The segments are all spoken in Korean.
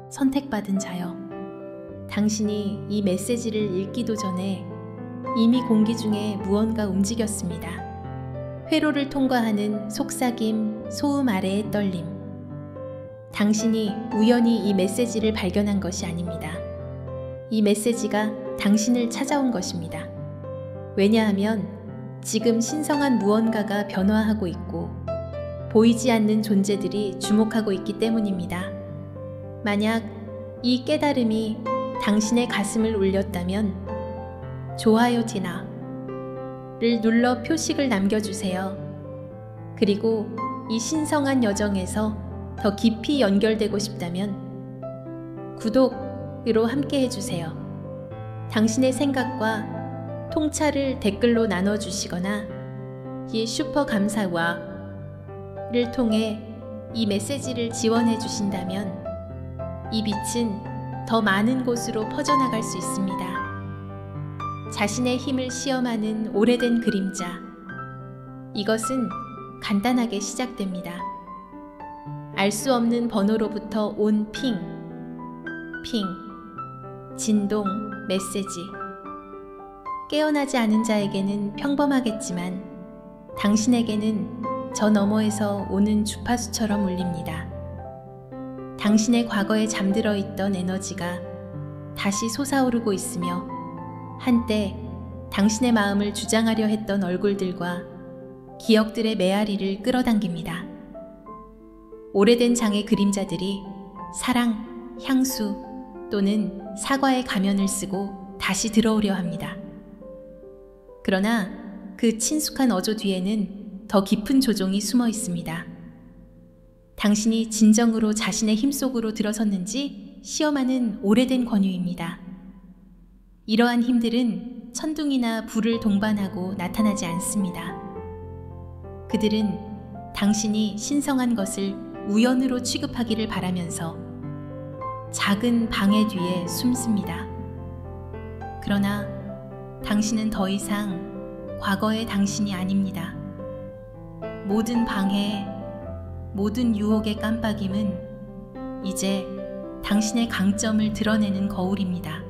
선택받은 자여, 당신이 이 메시지를 읽기도 전에 이미 공기 중에 무언가 움직였습니다. 회로를 통과하는 속삭임, 소음 아래의 떨림. 당신이 우연히 이 메시지를 발견한 것이 아닙니다. 이 메시지가 당신을 찾아온 것입니다. 왜냐하면 지금 신성한 무언가가 변화하고 있고 보이지 않는 존재들이 주목하고 있기 때문입니다. 만약 이 깨달음이 당신의 가슴을 울렸다면 좋아요 티나를 눌러 표식을 남겨주세요. 그리고 이 신성한 여정에서 더 깊이 연결되고 싶다면 구독으로 함께 해주세요. 당신의 생각과 통찰을 댓글로 나눠주시거나 이 슈퍼 감사와를 통해 이 메시지를 지원해 주신다면 이 빛은 더 많은 곳으로 퍼져나갈 수 있습니다. 자신의 힘을 시험하는 오래된 그림자. 이것은 간단하게 시작됩니다. 알 수 없는 번호로부터 온 핑, 진동, 메시지. 깨어나지 않은 자에게는 평범하겠지만 당신에게는 저 너머에서 오는 주파수처럼 울립니다. 당신의 과거에 잠들어 있던 에너지가 다시 솟아오르고 있으며 한때 당신의 마음을 주장하려 했던 얼굴들과 기억들의 메아리를 끌어당깁니다. 오래된 장의 그림자들이 사랑, 향수 또는 사과의 가면을 쓰고 다시 들어오려 합니다. 그러나 그 친숙한 어조 뒤에는 더 깊은 조종이 숨어 있습니다. 당신이 진정으로 자신의 힘 속으로 들어섰는지 시험하는 오래된 권유입니다. 이러한 힘들은 천둥이나 불을 동반하고 나타나지 않습니다. 그들은 당신이 신성한 것을 우연으로 취급하기를 바라면서 작은 방해 뒤에 숨습니다. 그러나 당신은 더 이상 과거의 당신이 아닙니다. 모든 방해, 모든 유혹의 깜빡임은 이제 당신의 강점을 드러내는 거울입니다.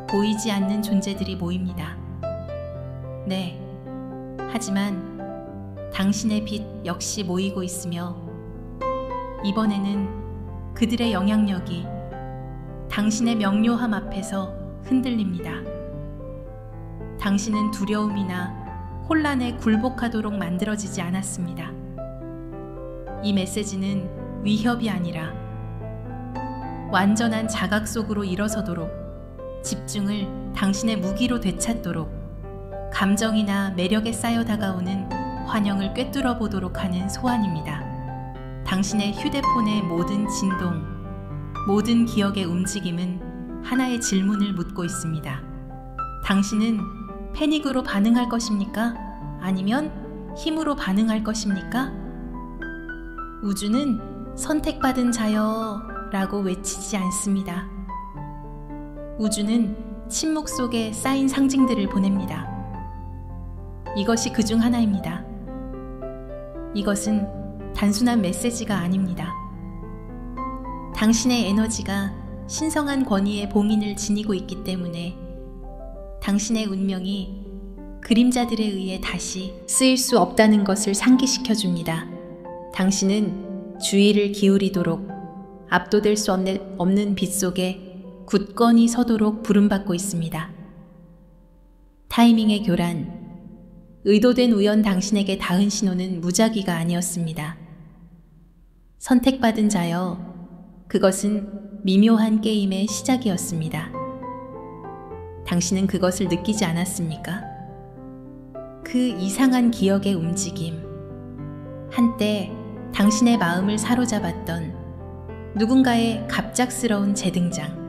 보이지 않는 존재들이 모입니다. 네, 하지만 당신의 빛 역시 모이고 있으며 이번에는 그들의 영향력이 당신의 명료함 앞에서 흔들립니다. 당신은 두려움이나 혼란에 굴복하도록 만들어지지 않았습니다. 이 메시지는 위협이 아니라 완전한 자각 속으로 일어서도록, 집중을 당신의 무기로 되찾도록, 감정이나 매력에 쌓여 다가오는 환영을 꿰뚫어 보도록 하는 소환입니다. 당신의 휴대폰의 모든 진동, 모든 기억의 움직임은 하나의 질문을 묻고 있습니다. 당신은 패닉으로 반응할 것입니까? 아니면 힘으로 반응할 것입니까? 우주는 선택받은 자여 라고 외치지 않습니다. 우주는 침묵 속에 쌓인 상징들을 보냅니다. 이것이 그 중 하나입니다. 이것은 단순한 메시지가 아닙니다. 당신의 에너지가 신성한 권위의 봉인을 지니고 있기 때문에 당신의 운명이 그림자들에 의해 다시 쓰일 수 없다는 것을 상기시켜 줍니다. 당신은 주의를 기울이도록 압도될 수 없는 빛 속에 굳건히 서도록 부름받고 있습니다. 타이밍의 교란, 의도된 우연 당신에게 닿은 신호는 무작위가 아니었습니다. 선택받은 자여, 그것은 미묘한 게임의 시작이었습니다. 당신은 그것을 느끼지 않았습니까? 그 이상한 기억의 움직임, 한때 당신의 마음을 사로잡았던 누군가의 갑작스러운 재등장.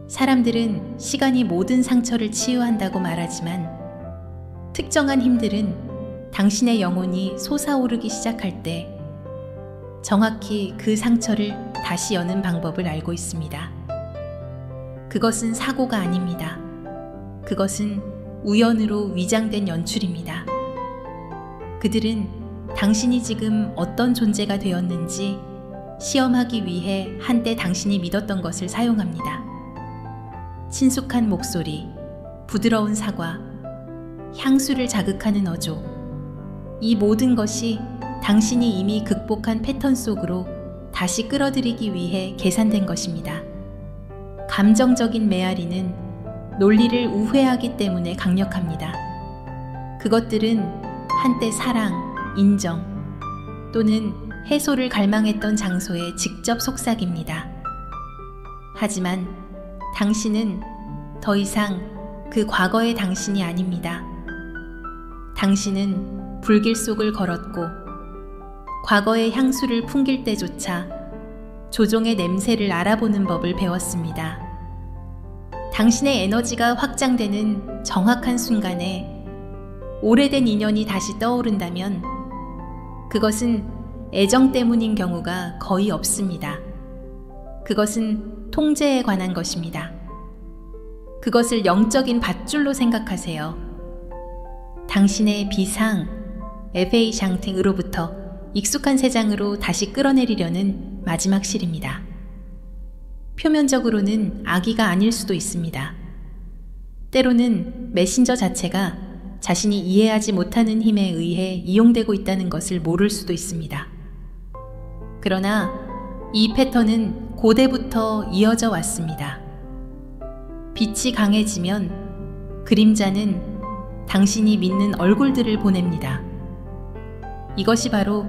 사람들은 시간이 모든 상처를 치유한다고 말하지만 특정한 힘들은 당신의 영혼이 솟아오르기 시작할 때 정확히 그 상처를 다시 여는 방법을 알고 있습니다. 그것은 사고가 아닙니다. 그것은 우연으로 위장된 연출입니다. 그들은 당신이 지금 어떤 존재가 되었는지 시험하기 위해 한때 당신이 믿었던 것을 사용합니다. 친숙한 목소리, 부드러운 사과, 향수를 자극하는 어조. 이 모든 것이 당신이 이미 극복한 패턴 속으로 다시 끌어들이기 위해 계산된 것입니다. 감정적인 메아리는 논리를 우회하기 때문에 강력합니다. 그것들은 한때 사랑, 인정 또는 해소를 갈망했던 장소에 직접 속삭입니다. 하지만 당신은 더 이상 그 과거의 당신이 아닙니다. 당신은 불길 속을 걸었고 과거의 향수를 풍길 때조차 조종의 냄새를 알아보는 법을 배웠습니다. 당신의 에너지가 확장되는 정확한 순간에 오래된 인연이 다시 떠오른다면 그것은 애정 때문인 경우가 거의 없습니다. 그것은 통제에 관한 것입니다. 그것을 영적인 밧줄로 생각하세요. 당신의 비상, FA 샹팅으로부터 익숙한 세상으로 다시 끌어내리려는 마지막 실입니다. 표면적으로는 악의가 아닐 수도 있습니다. 때로는 메신저 자체가 자신이 이해하지 못하는 힘에 의해 이용되고 있다는 것을 모를 수도 있습니다. 그러나 이 패턴은 고대부터 이어져 왔습니다. 빛이 강해지면 그림자는 당신이 믿는 얼굴들을 보냅니다. 이것이 바로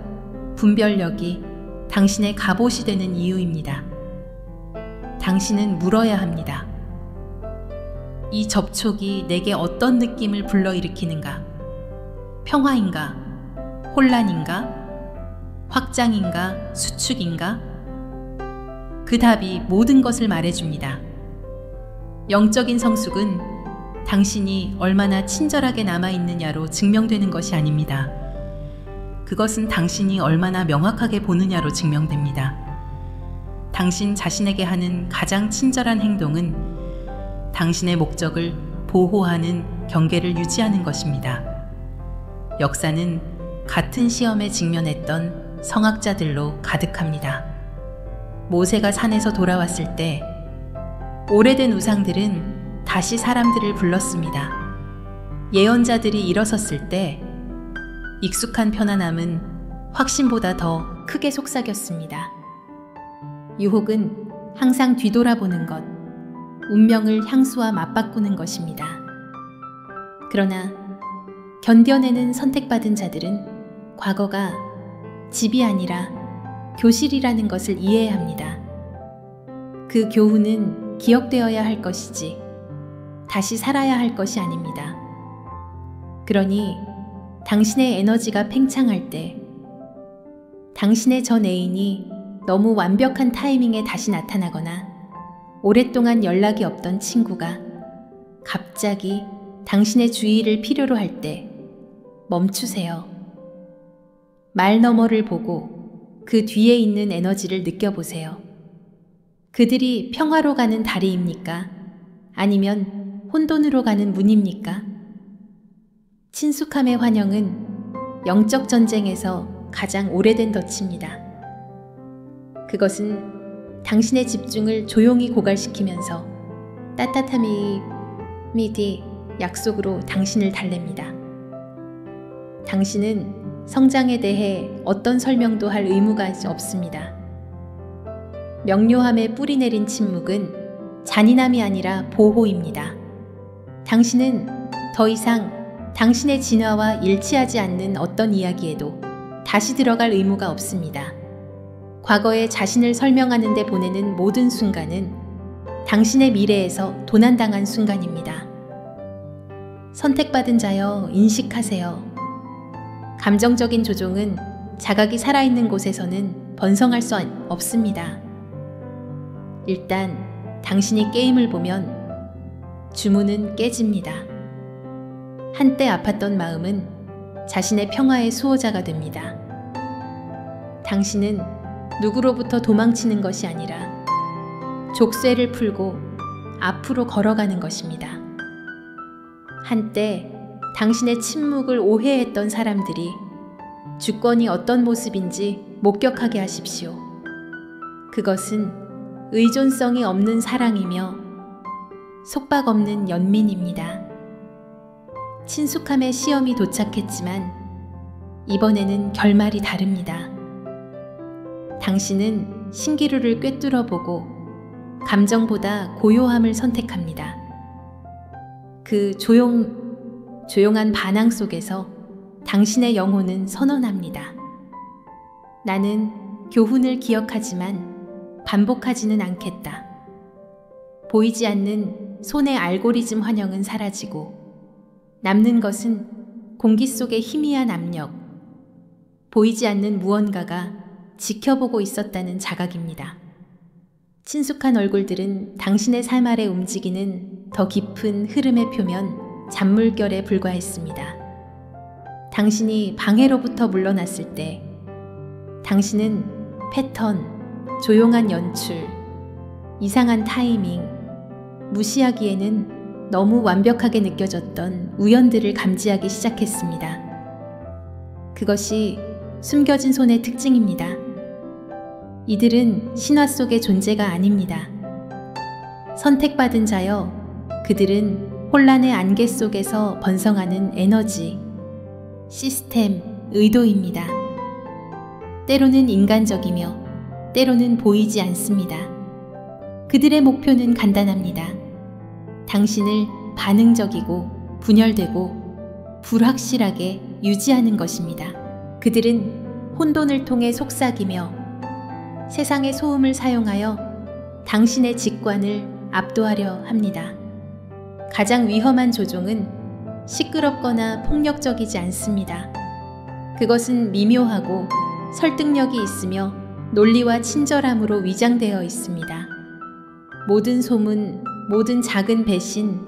분별력이 당신의 갑옷이 되는 이유입니다. 당신은 물어야 합니다. 이 접촉이 내게 어떤 느낌을 불러일으키는가? 평화인가? 혼란인가? 확장인가? 수축인가? 그 답이 모든 것을 말해줍니다. 영적인 성숙은 당신이 얼마나 친절하게 남아있느냐로 증명되는 것이 아닙니다. 그것은 당신이 얼마나 명확하게 보느냐로 증명됩니다. 당신 자신에게 하는 가장 친절한 행동은 당신의 목적을 보호하는 경계를 유지하는 것입니다. 역사는 같은 시험에 직면했던 성악자들로 가득합니다. 모세가 산에서 돌아왔을 때 오래된 우상들은 다시 사람들을 불렀습니다. 예언자들이 일어섰을 때 익숙한 편안함은 확신보다 더 크게 속삭였습니다. 유혹은 항상 뒤돌아보는 것, 운명을 향수와 맞바꾸는 것입니다. 그러나 견뎌내는 선택받은 자들은 과거가 집이 아니라 교실이라는 것을 이해해야 합니다. 그 교훈은 기억되어야 할 것이지 다시 살아야 할 것이 아닙니다. 그러니 당신의 에너지가 팽창할 때 당신의 전 애인이 너무 완벽한 타이밍에 다시 나타나거나 오랫동안 연락이 없던 친구가 갑자기 당신의 주의를 필요로 할 때 멈추세요. 말 너머를 보고 그 뒤에 있는 에너지를 느껴보세요. 그들이 평화로 가는 다리입니까? 아니면 혼돈으로 가는 문입니까? 친숙함의 환영은 영적 전쟁에서 가장 오래된 덫입니다. 그것은 당신의 집중을 조용히 고갈시키면서 따뜻함이 미디 약속으로 당신을 달랩니다. 당신은 성장에 대해 어떤 설명도 할 의무가 없습니다. 명료함에 뿌리 내린 침묵은 잔인함이 아니라 보호입니다. 당신은 더 이상 당신의 진화와 일치하지 않는 어떤 이야기에도 다시 들어갈 의무가 없습니다. 과거에 자신을 설명하는 데 보내는 모든 순간은 당신의 미래에서 도난당한 순간입니다. 선택받은 자여 인식하세요. 감정적인 조종은 자각이 살아있는 곳에서는 번성할 수 없습니다. 일단 당신이 게임을 보면 주문은 깨집니다. 한때 아팠던 마음은 자신의 평화의 수호자가 됩니다. 당신은 누구로부터 도망치는 것이 아니라 족쇄를 풀고 앞으로 걸어가는 것입니다. 한때 당신의 침묵을 오해했던 사람들이 주권이 어떤 모습인지 목격하게 하십시오. 그것은 의존성이 없는 사랑이며 속박 없는 연민입니다. 친숙함의 시험이 도착했지만 이번에는 결말이 다릅니다. 당신은 신기루를 꿰뚫어 보고 감정보다 고요함을 선택합니다. 그 조용한 반항 속에서 당신의 영혼은 선언합니다. 나는 교훈을 기억하지만 반복하지는 않겠다. 보이지 않는 손의 알고리즘 환영은 사라지고 남는 것은 공기 속의 희미한 압력, 보이지 않는 무언가가 지켜보고 있었다는 자각입니다. 친숙한 얼굴들은 당신의 삶 아래 움직이는 더 깊은 흐름의 표면, 잔물결에 불과했습니다. 당신이 방해로부터 물러났을 때 당신은 패턴, 조용한 연출, 이상한 타이밍, 무시하기에는 너무 완벽하게 느껴졌던 우연들을 감지하기 시작했습니다. 그것이 숨겨진 손의 특징입니다. 이들은 신화 속의 존재가 아닙니다. 선택받은 자여, 그들은 혼란의 안개 속에서 번성하는 에너지, 시스템, 의도입니다. 때로는 인간적이며 때로는 보이지 않습니다. 그들의 목표는 간단합니다. 당신을 반응적이고 분열되고 불확실하게 유지하는 것입니다. 그들은 혼돈을 통해 속삭이며 세상의 소음을 사용하여 당신의 직관을 압도하려 합니다. 가장 위험한 조종은 시끄럽거나 폭력적이지 않습니다. 그것은 미묘하고 설득력이 있으며 논리와 친절함으로 위장되어 있습니다. 모든 소문, 모든 작은 배신,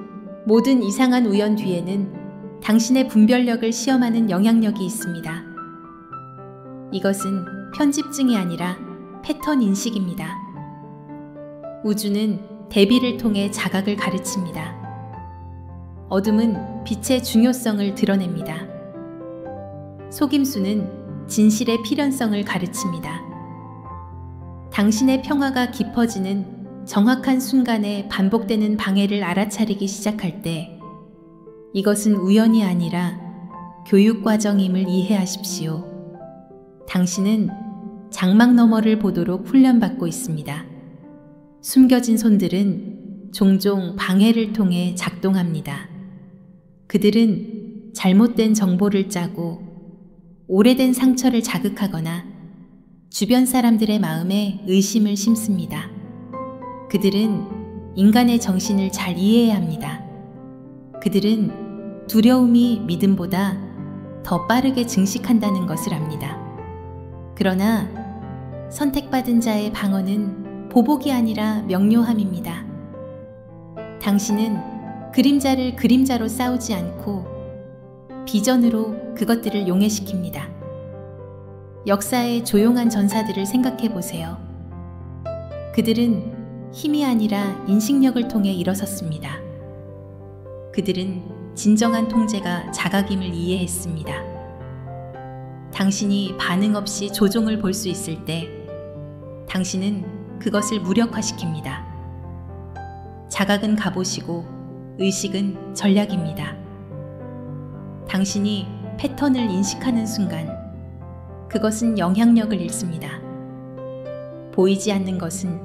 모든 이상한 우연 뒤에는 당신의 분별력을 시험하는 영향력이 있습니다. 이것은 편집증이 아니라 패턴 인식입니다. 우주는 대비를 통해 자각을 가르칩니다. 어둠은 빛의 중요성을 드러냅니다. 속임수는 진실의 필연성을 가르칩니다. 당신의 평화가 깊어지는 정확한 순간에 반복되는 방해를 알아차리기 시작할 때 이것은 우연이 아니라 교육과정임을 이해하십시오. 당신은 장막 너머를 보도록 훈련받고 있습니다. 숨겨진 손들은 종종 방해를 통해 작동합니다. 그들은 잘못된 정보를 짜고 오래된 상처를 자극하거나 주변 사람들의 마음에 의심을 심습니다. 그들은 인간의 정신을 잘 이해해야 합니다. 그들은 두려움이 믿음보다 더 빠르게 증식한다는 것을 압니다. 그러나 선택받은 자의 방어는 보복이 아니라 명료함입니다. 당신은 그림자를 그림자로 싸우지 않고 비전으로 그것들을 용해시킵니다. 역사의 조용한 전사들을 생각해 보세요. 그들은 힘이 아니라 인식력을 통해 일어섰습니다. 그들은 진정한 통제가 자각임을 이해했습니다. 당신이 반응 없이 조종을 볼 수 있을 때 당신은 그것을 무력화시킵니다. 자각은 갑옷이고 의식은 전략입니다. 당신이 패턴을 인식하는 순간 그것은 영향력을 잃습니다. 보이지 않는 것은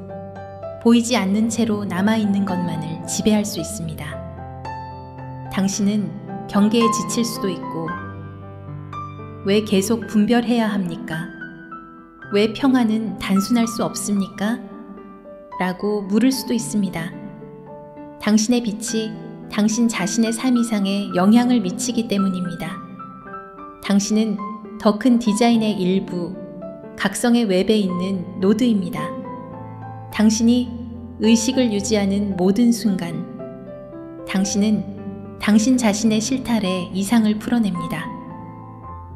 보이지 않는 채로 남아있는 것만을 지배할 수 있습니다. 당신은 경계에 지칠 수도 있고 왜 계속 분별해야 합니까? 왜 평화는 단순할 수 없습니까? 라고 물을 수도 있습니다. 당신의 빛이 당신 자신의 삶 이상에 영향을 미치기 때문입니다. 당신은 더 큰 디자인의 일부, 각성의 웹에 있는 노드입니다. 당신이 의식을 유지하는 모든 순간, 당신은 당신 자신의 실탈에 이상을 풀어냅니다.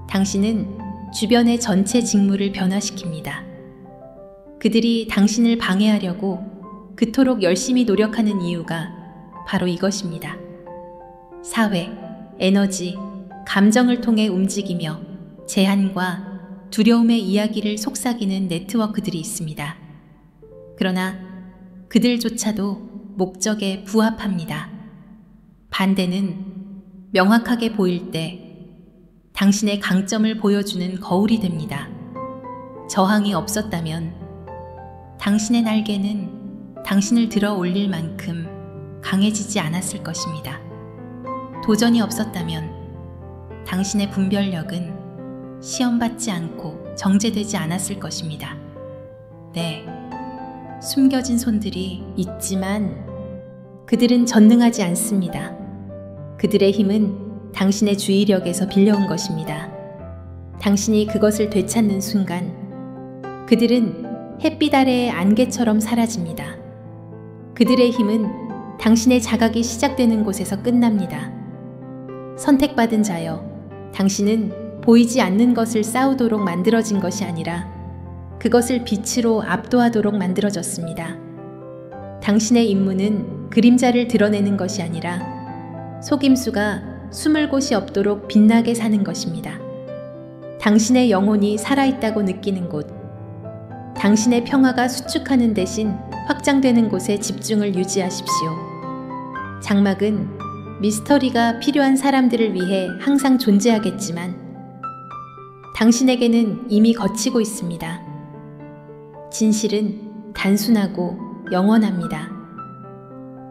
당신은 주변의 전체 직무를 변화시킵니다. 그들이 당신을 방해하려고 그토록 열심히 노력하는 이유가 바로 이것입니다. 사회, 에너지, 감정을 통해 움직이며 제한과 두려움의 이야기를 속삭이는 네트워크들이 있습니다. 그러나 그들조차도 목적에 부합합니다. 반대는 명확하게 보일 때 당신의 강점을 보여주는 거울이 됩니다. 저항이 없었다면 당신의 날개는 당신을 들어 올릴 만큼 강해지지 않았을 것입니다. 도전이 없었다면 당신의 분별력은 시험받지 않고 정제되지 않았을 것입니다. 네, 숨겨진 손들이 있지만 그들은 전능하지 않습니다. 그들의 힘은 당신의 주의력에서 빌려온 것입니다. 당신이 그것을 되찾는 순간 그들은 햇빛 아래의 안개처럼 사라집니다. 그들의 힘은 당신의 자각이 시작되는 곳에서 끝납니다. 선택받은 자여, 당신은 보이지 않는 것을 싸우도록 만들어진 것이 아니라 그것을 빛으로 압도하도록 만들어졌습니다. 당신의 임무는 그림자를 드러내는 것이 아니라 속임수가 숨을 곳이 없도록 빛나게 사는 것입니다. 당신의 영혼이 살아있다고 느끼는 곳, 당신의 평화가 수축하는 대신 확장되는 곳에 집중을 유지하십시오. 장막은 미스터리가 필요한 사람들을 위해 항상 존재하겠지만 당신에게는 이미 거치고 있습니다. 진실은 단순하고 영원합니다.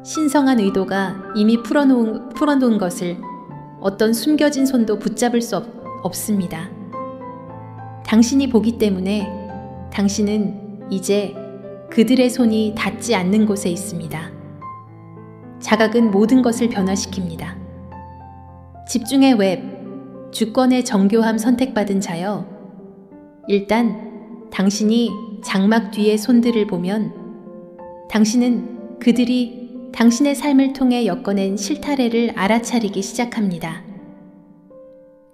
신성한 의도가 이미 풀어놓은 것을 어떤 숨겨진 손도 붙잡을 수 없습니다. 당신이 보기 때문에 당신은 이제 그들의 손이 닿지 않는 곳에 있습니다. 자각은 모든 것을 변화시킵니다. 집중의 웹, 주권의 정교함 선택받은 자여, 일단 당신이 장막 뒤의 손들을 보면 당신은 그들이 당신의 삶을 통해 엮어낸 실타래를 알아차리기 시작합니다.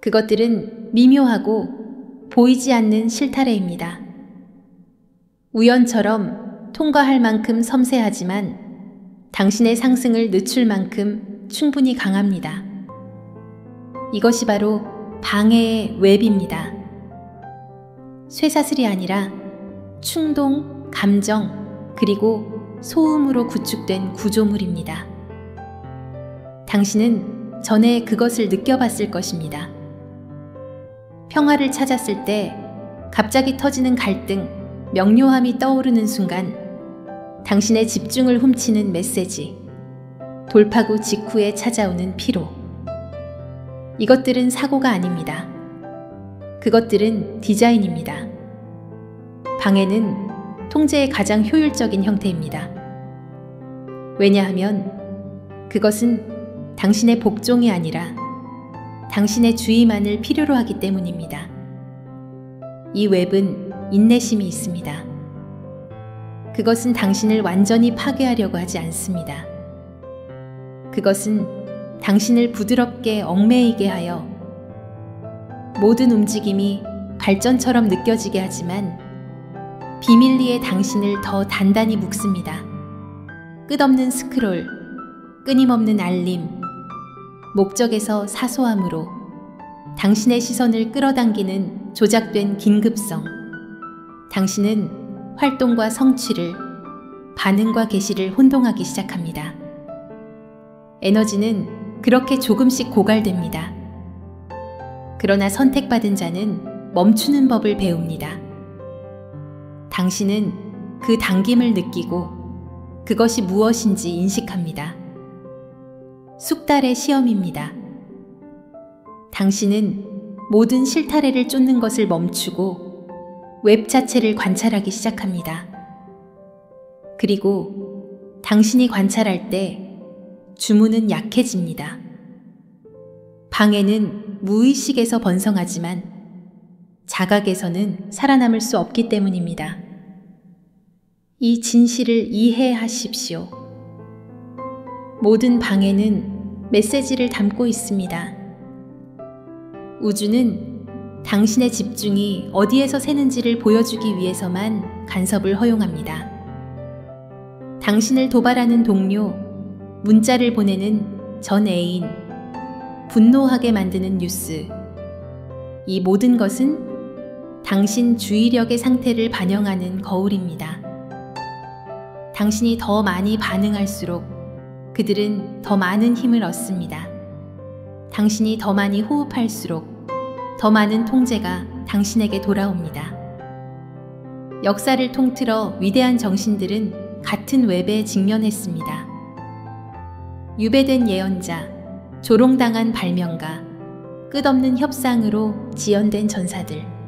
그것들은 미묘하고 보이지 않는 실타래입니다. 우연처럼 통과할 만큼 섬세하지만 당신의 상승을 늦출 만큼 충분히 강합니다. 이것이 바로 방해의 웹입니다. 쇠사슬이 아니라 충동, 감정, 그리고 소음으로 구축된 구조물입니다. 당신은 전에 그것을 느껴봤을 것입니다. 평화를 찾았을 때 갑자기 터지는 갈등, 명료함이 떠오르는 순간 당신의 집중을 훔치는 메시지, 돌파구 직후에 찾아오는 피로. 이것들은 사고가 아닙니다. 그것들은 디자인입니다. 방해는 통제의 가장 효율적인 형태입니다. 왜냐하면 그것은 당신의 복종이 아니라 당신의 주의만을 필요로 하기 때문입니다. 이 웹은 인내심이 있습니다. 그것은 당신을 완전히 파괴하려고 하지 않습니다. 그것은 당신을 부드럽게 얽매이게 하여 모든 움직임이 발전처럼 느껴지게 하지만 비밀리에 당신을 더 단단히 묶습니다. 끝없는 스크롤, 끊임없는 알림, 목적에서 사소함으로 당신의 시선을 끌어당기는 조작된 긴급성. 당신은 활동과 성취를, 반응과 개시를 혼동하기 시작합니다. 에너지는 그렇게 조금씩 고갈됩니다. 그러나 선택받은 자는 멈추는 법을 배웁니다. 당신은 그 당김을 느끼고 그것이 무엇인지 인식합니다. 숙달의 시험입니다. 당신은 모든 실타래를 쫓는 것을 멈추고 웹 자체를 관찰하기 시작합니다. 그리고 당신이 관찰할 때 주문은 약해집니다. 방해는 무의식에서 번성하지만 자각에서는 살아남을 수 없기 때문입니다. 이 진실을 이해하십시오. 모든 방해는 메시지를 담고 있습니다. 우주는 당신의 집중이 어디에서 새는지를 보여주기 위해서만 간섭을 허용합니다. 당신을 도발하는 동료, 문자를 보내는 전 애인, 분노하게 만드는 뉴스, 이 모든 것은 당신 주의력의 상태를 반영하는 거울입니다. 당신이 더 많이 반응할수록 그들은 더 많은 힘을 얻습니다. 당신이 더 많이 호흡할수록 더 많은 통제가 당신에게 돌아옵니다. 역사를 통틀어 위대한 정신들은 같은 웹에 직면했습니다. 유배된 예언자, 조롱당한 발명가, 끝없는 협상으로 지연된 전사들,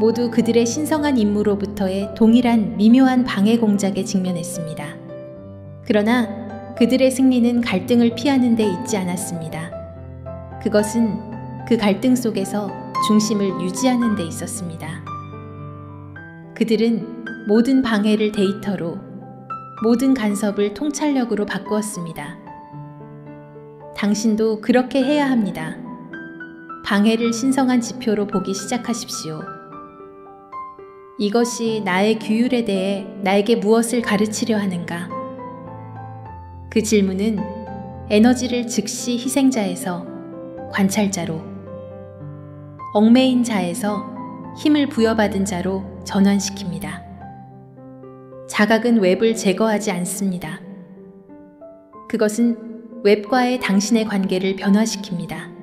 모두 그들의 신성한 임무로부터의 동일한 미묘한 방해 공작에 직면했습니다. 그러나 그들의 승리는 갈등을 피하는 데 있지 않았습니다. 그것은 그 갈등 속에서 중심을 유지하는 데 있었습니다. 그들은 모든 방해를 데이터로, 모든 간섭을 통찰력으로 바꾸었습니다. 당신도 그렇게 해야 합니다. 방해를 신성한 지표로 보기 시작하십시오. 이것이 나의 규율에 대해 나에게 무엇을 가르치려 하는가? 그 질문은 에너지를 즉시 희생자에서 관찰자로, 얽매인 자에서 힘을 부여받은 자로 전환시킵니다. 자각은 웹을 제거하지 않습니다. 그것은 웹과의 당신의 관계를 변화시킵니다.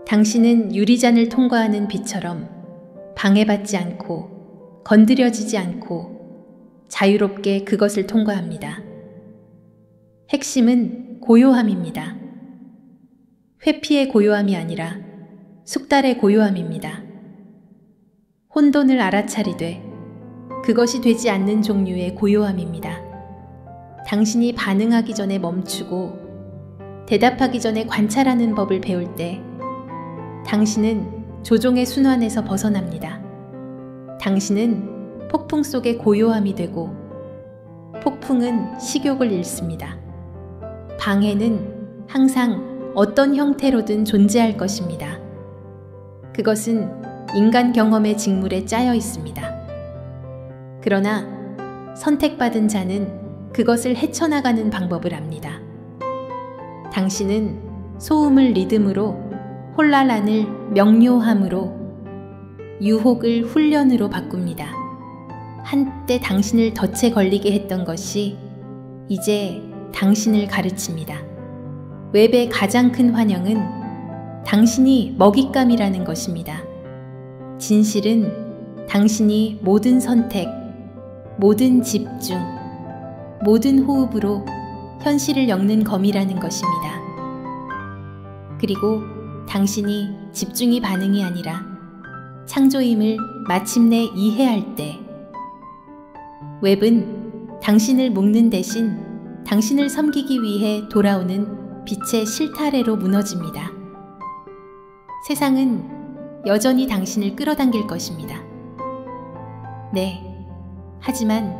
당신은 유리잔을 통과하는 빛처럼 방해받지 않고 건드려지지 않고 자유롭게 그것을 통과합니다. 핵심은 고요함입니다. 회피의 고요함이 아니라 숙달의 고요함입니다. 혼돈을 알아차리되 그것이 되지 않는 종류의 고요함입니다. 당신이 반응하기 전에 멈추고 대답하기 전에 관찰하는 법을 배울 때 당신은 조종의 순환에서 벗어납니다. 당신은 폭풍 속의 고요함이 되고 폭풍은 식욕을 잃습니다. 방해는 항상 어떤 형태로든 존재할 것입니다. 그것은 인간 경험의 직물에 짜여 있습니다. 그러나 선택받은 자는 그것을 헤쳐나가는 방법을 압니다. 당신은 소음을 리듬으로, 혼란을 명료함으로, 유혹을 훈련으로 바꿉니다. 한때 당신을 덫에 걸리게 했던 것이 이제 당신을 가르칩니다. 웹의 가장 큰 환영은 당신이 먹잇감이라는 것입니다. 진실은 당신이 모든 선택, 모든 집중, 모든 호흡으로 현실을 엮는 검이라는 것입니다. 그리고 당신이 집중이 반응이 아니라 창조임을 마침내 이해할 때 웹은 당신을 묶는 대신 당신을 섬기기 위해 돌아오는 빛의 실타래로 무너집니다. 세상은 여전히 당신을 끌어당길 것입니다. 네, 하지만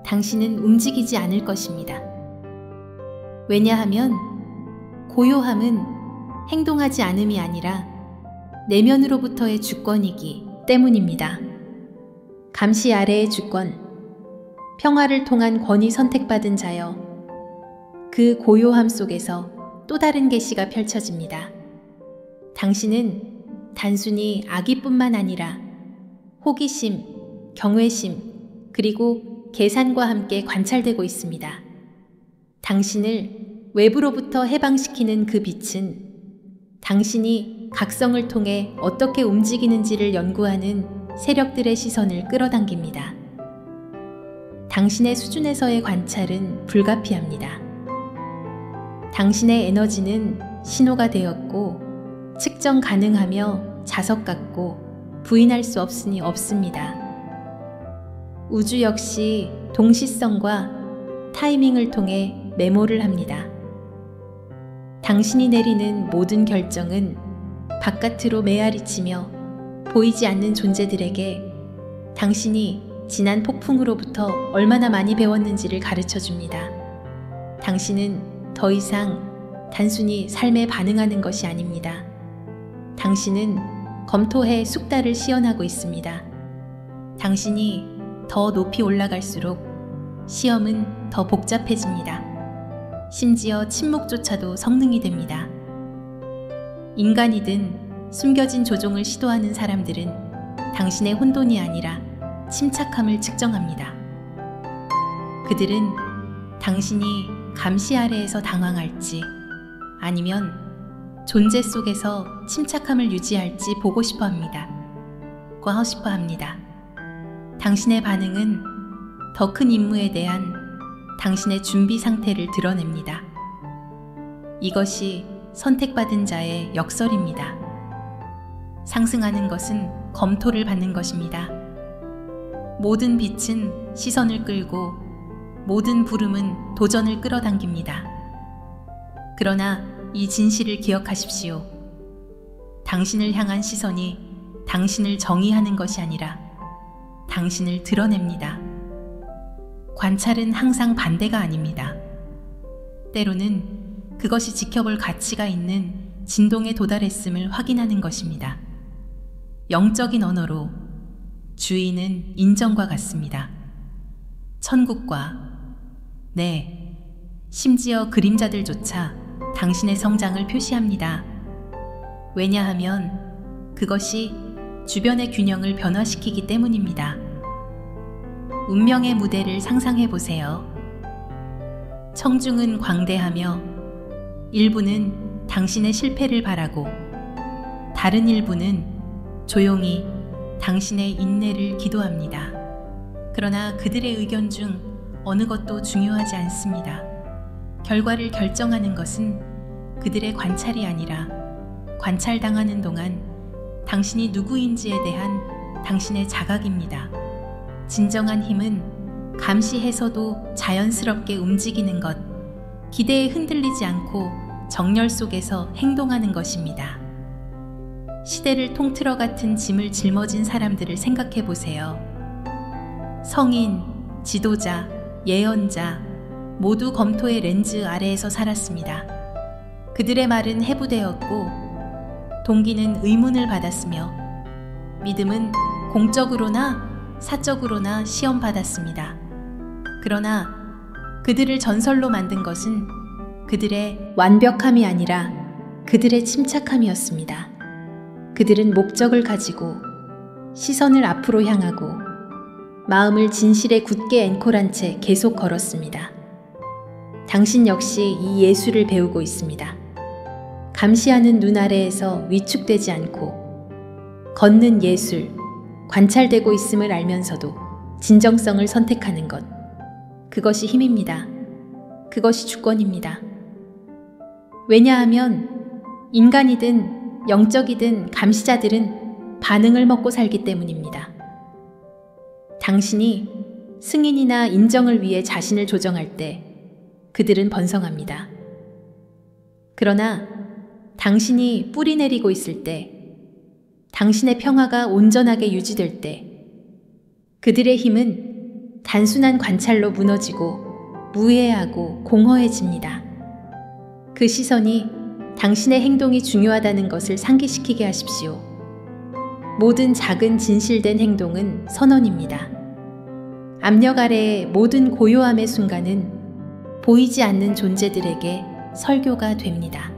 당신은 움직이지 않을 것입니다. 왜냐하면 고요함은 행동하지 않음이 아니라 내면으로부터의 주권이기 때문입니다. 감시 아래의 주권, 평화를 통한 권위 선택받은 자여, 그 고요함 속에서 또 다른 계시가 펼쳐집니다. 당신은 단순히 악의뿐만 아니라 호기심, 경외심, 그리고 계산과 함께 관찰되고 있습니다. 당신을 외부로부터 해방시키는 그 빛은 당신이 각성을 통해 어떻게 움직이는지를 연구하는 세력들의 시선을 끌어당깁니다. 당신의 수준에서의 관찰은 불가피합니다. 당신의 에너지는 신호가 되었고 측정 가능하며 자석 같고 부인할 수 없으니 없습니다. 우주 역시 동시성과 타이밍을 통해 메모를 합니다. 당신이 내리는 모든 결정은 바깥으로 메아리치며 보이지 않는 존재들에게 당신이 지난 폭풍으로부터 얼마나 많이 배웠는지를 가르쳐 줍니다. 당신은 더 이상 단순히 삶에 반응하는 것이 아닙니다. 당신은 검토해 숙달을 시연하고 있습니다. 당신이 더 높이 올라갈수록 시험은 더 복잡해집니다. 심지어 침묵조차도 성능이 됩니다. 인간이든 숨겨진 조종을 시도하는 사람들은 당신의 혼돈이 아니라 침착함을 측정합니다. 그들은 당신이 감시 아래에서 당황할지 아니면 존재 속에서 침착함을 유지할지 보고 싶어 합니다. 당신의 반응은 더 큰 임무에 대한 당신의 준비 상태를 드러냅니다. 이것이 선택받은 자의 역설입니다. 상승하는 것은 검토를 받는 것입니다. 모든 빛은 시선을 끌고 모든 부름은 도전을 끌어당깁니다. 그러나 이 진실을 기억하십시오. 당신을 향한 시선이 당신을 정의하는 것이 아니라 당신을 드러냅니다. 관찰은 항상 반대가 아닙니다. 때로는 그것이 지켜볼 가치가 있는 진동에 도달했음을 확인하는 것입니다. 영적인 언어로 주인은 인정과 같습니다. 천국과, 네, 심지어 그림자들조차 당신의 성장을 표시합니다. 왜냐하면 그것이 주변의 균형을 변화시키기 때문입니다. 운명의 무대를 상상해 보세요. 청중은 광대하며 일부는 당신의 실패를 바라고 다른 일부는 조용히 당신의 인내를 기도합니다. 그러나 그들의 의견 중 어느 것도 중요하지 않습니다. 결과를 결정하는 것은 그들의 관찰이 아니라 관찰당하는 동안 당신이 누구인지에 대한 당신의 자각입니다. 진정한 힘은 감시해서도 자연스럽게 움직이는 것, 기대에 흔들리지 않고 정열 속에서 행동하는 것입니다. 시대를 통틀어 같은 짐을 짊어진 사람들을 생각해 보세요. 성인, 지도자, 예언자 모두 검토의 렌즈 아래에서 살았습니다. 그들의 말은 해부되었고 동기는 의문을 받았으며 믿음은 공적으로나 사적으로나 시험받았습니다. 그러나 그들을 전설로 만든 것은 그들의 완벽함이 아니라 그들의 침착함이었습니다. 그들은 목적을 가지고 시선을 앞으로 향하고 마음을 진실에 굳게 앵콜한 채 계속 걸었습니다. 당신 역시 이 예술을 배우고 있습니다. 감시하는 눈 아래에서 위축되지 않고 걷는 예술, 관찰되고 있음을 알면서도 진정성을 선택하는 것. 그것이 힘입니다. 그것이 주권입니다. 왜냐하면 인간이든 영적이든 감시자들은 반응을 먹고 살기 때문입니다. 당신이 승인이나 인정을 위해 자신을 조정할 때 그들은 번성합니다. 그러나 당신이 뿌리 내리고 있을 때, 당신의 평화가 온전하게 유지될 때 그들의 힘은 단순한 관찰로 무너지고 무해하고 공허해집니다. 그 시선이 당신의 행동이 중요하다는 것을 상기시키게 하십시오. 모든 작은 진실된 행동은 선언입니다. 압력 아래의 모든 고요함의 순간은 보이지 않는 존재들에게 설교가 됩니다.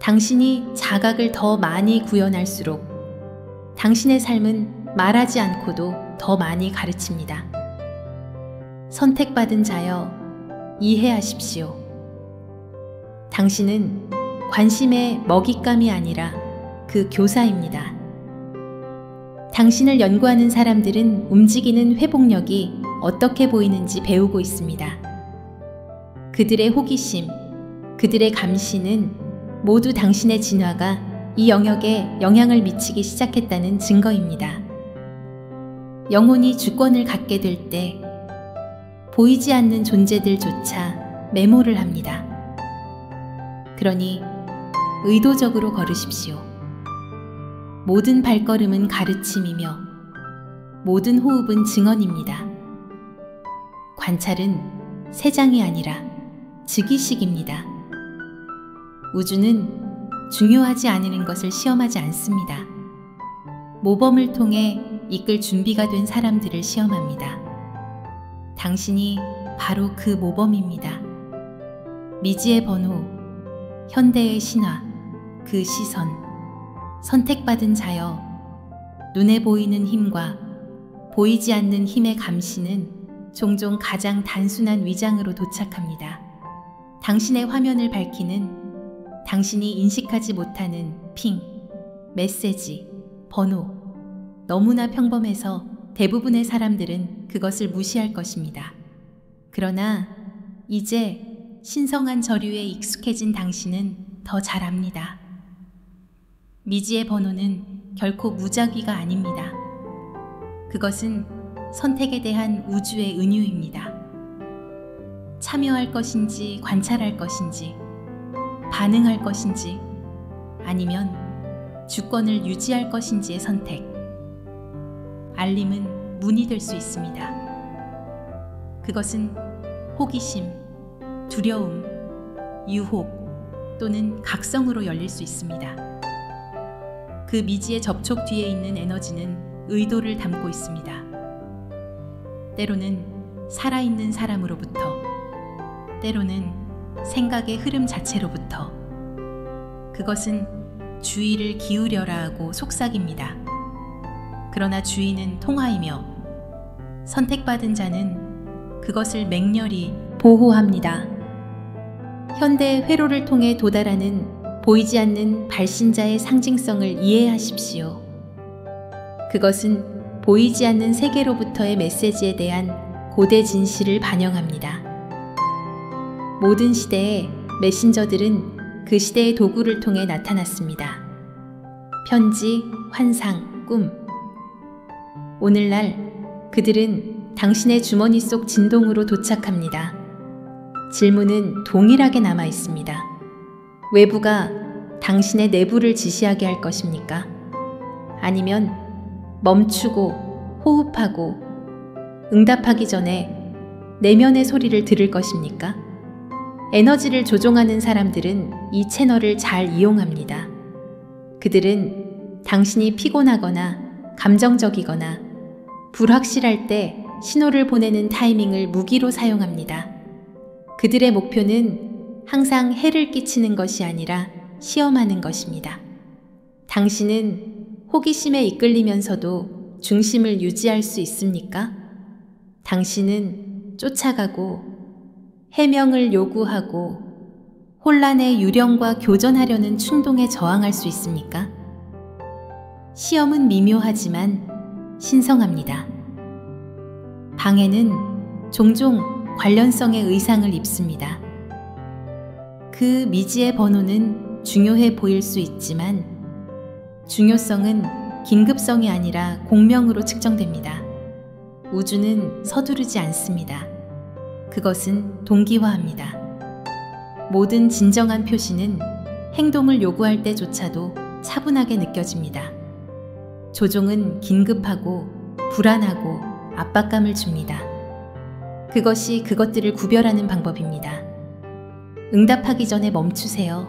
당신이 자각을 더 많이 구현할수록 당신의 삶은 말하지 않고도 더 많이 가르칩니다. 선택받은 자여, 이해하십시오. 당신은 관심의 먹잇감이 아니라 그 교사입니다. 당신을 연구하는 사람들은 움직이는 회복력이 어떻게 보이는지 배우고 있습니다. 그들의 호기심, 그들의 감시는 모두 당신의 진화가 이 영역에 영향을 미치기 시작했다는 증거입니다. 영혼이 주권을 갖게 될 때 보이지 않는 존재들조차 메모를 합니다. 그러니 의도적으로 걸으십시오. 모든 발걸음은 가르침이며 모든 호흡은 증언입니다. 관찰은 세장이 아니라 즉위식입니다. 우주는 중요하지 않은 것을 시험하지 않습니다. 모범을 통해 이끌 준비가 된 사람들을 시험합니다. 당신이 바로 그 모범입니다. 미지의 번호, 현대의 신화, 그 시선, 선택받은 자여, 눈에 보이는 힘과 보이지 않는 힘의 감시는 종종 가장 단순한 위장으로 도착합니다. 당신의 화면을 밝히는 당신이 인식하지 못하는 핑, 메시지, 번호. 너무나 평범해서 대부분의 사람들은 그것을 무시할 것입니다. 그러나 이제 신성한 저류에 익숙해진 당신은 더 잘 압니다. 미지의 번호는 결코 무작위가 아닙니다. 그것은 선택에 대한 우주의 은유입니다. 참여할 것인지 관찰할 것인지 반응할 것인지 아니면 주권을 유지할 것인지의 선택. 알림은 문이 될 수 있습니다. 그것은 호기심, 두려움, 유혹 또는 각성으로 열릴 수 있습니다. 그 미지의 접촉 뒤에 있는 에너지는 의도를 담고 있습니다. 때로는 살아있는 사람으로부터, 때로는 생각의 흐름 자체로부터. 그것은 주의를 기울여라 하고 속삭입니다. 그러나 주의는 통하이며 선택받은 자는 그것을 맹렬히 보호합니다. 현대의 회로를 통해 도달하는 보이지 않는 발신자의 상징성을 이해하십시오. 그것은 보이지 않는 세계로부터의 메시지에 대한 고대 진실을 반영합니다. 모든 시대에 메신저들은 그 시대의 도구를 통해 나타났습니다. 편지, 환상, 꿈. 오늘날 그들은 당신의 주머니 속 진동으로 도착합니다. 질문은 동일하게 남아 있습니다. 외부가 당신의 내부를 지시하게 할 것입니까? 아니면 멈추고 호흡하고 응답하기 전에 내면의 소리를 들을 것입니까? 에너지를 조종하는 사람들은 이 채널을 잘 이용합니다. 그들은 당신이 피곤하거나 감정적이거나 불확실할 때 신호를 보내는 타이밍을 무기로 사용합니다. 그들의 목표는 항상 해를 끼치는 것이 아니라 시험하는 것입니다. 당신은 호기심에 이끌리면서도 중심을 유지할 수 있습니까? 당신은 쫓아가고 해명을 요구하고 혼란의 유령과 교전하려는 충동에 저항할 수 있습니까? 시험은 미묘하지만 신성합니다. 방해는 종종 관련성의 의상을 입습니다. 그 미지의 번호는 중요해 보일 수 있지만 중요성은 긴급성이 아니라 공명으로 측정됩니다. 우주는 서두르지 않습니다. 그것은 동기화합니다. 모든 진정한 표시는 행동을 요구할 때조차도 차분하게 느껴집니다. 조종은 긴급하고 불안하고 압박감을 줍니다. 그것이 그것들을 구별하는 방법입니다. 응답하기 전에 멈추세요.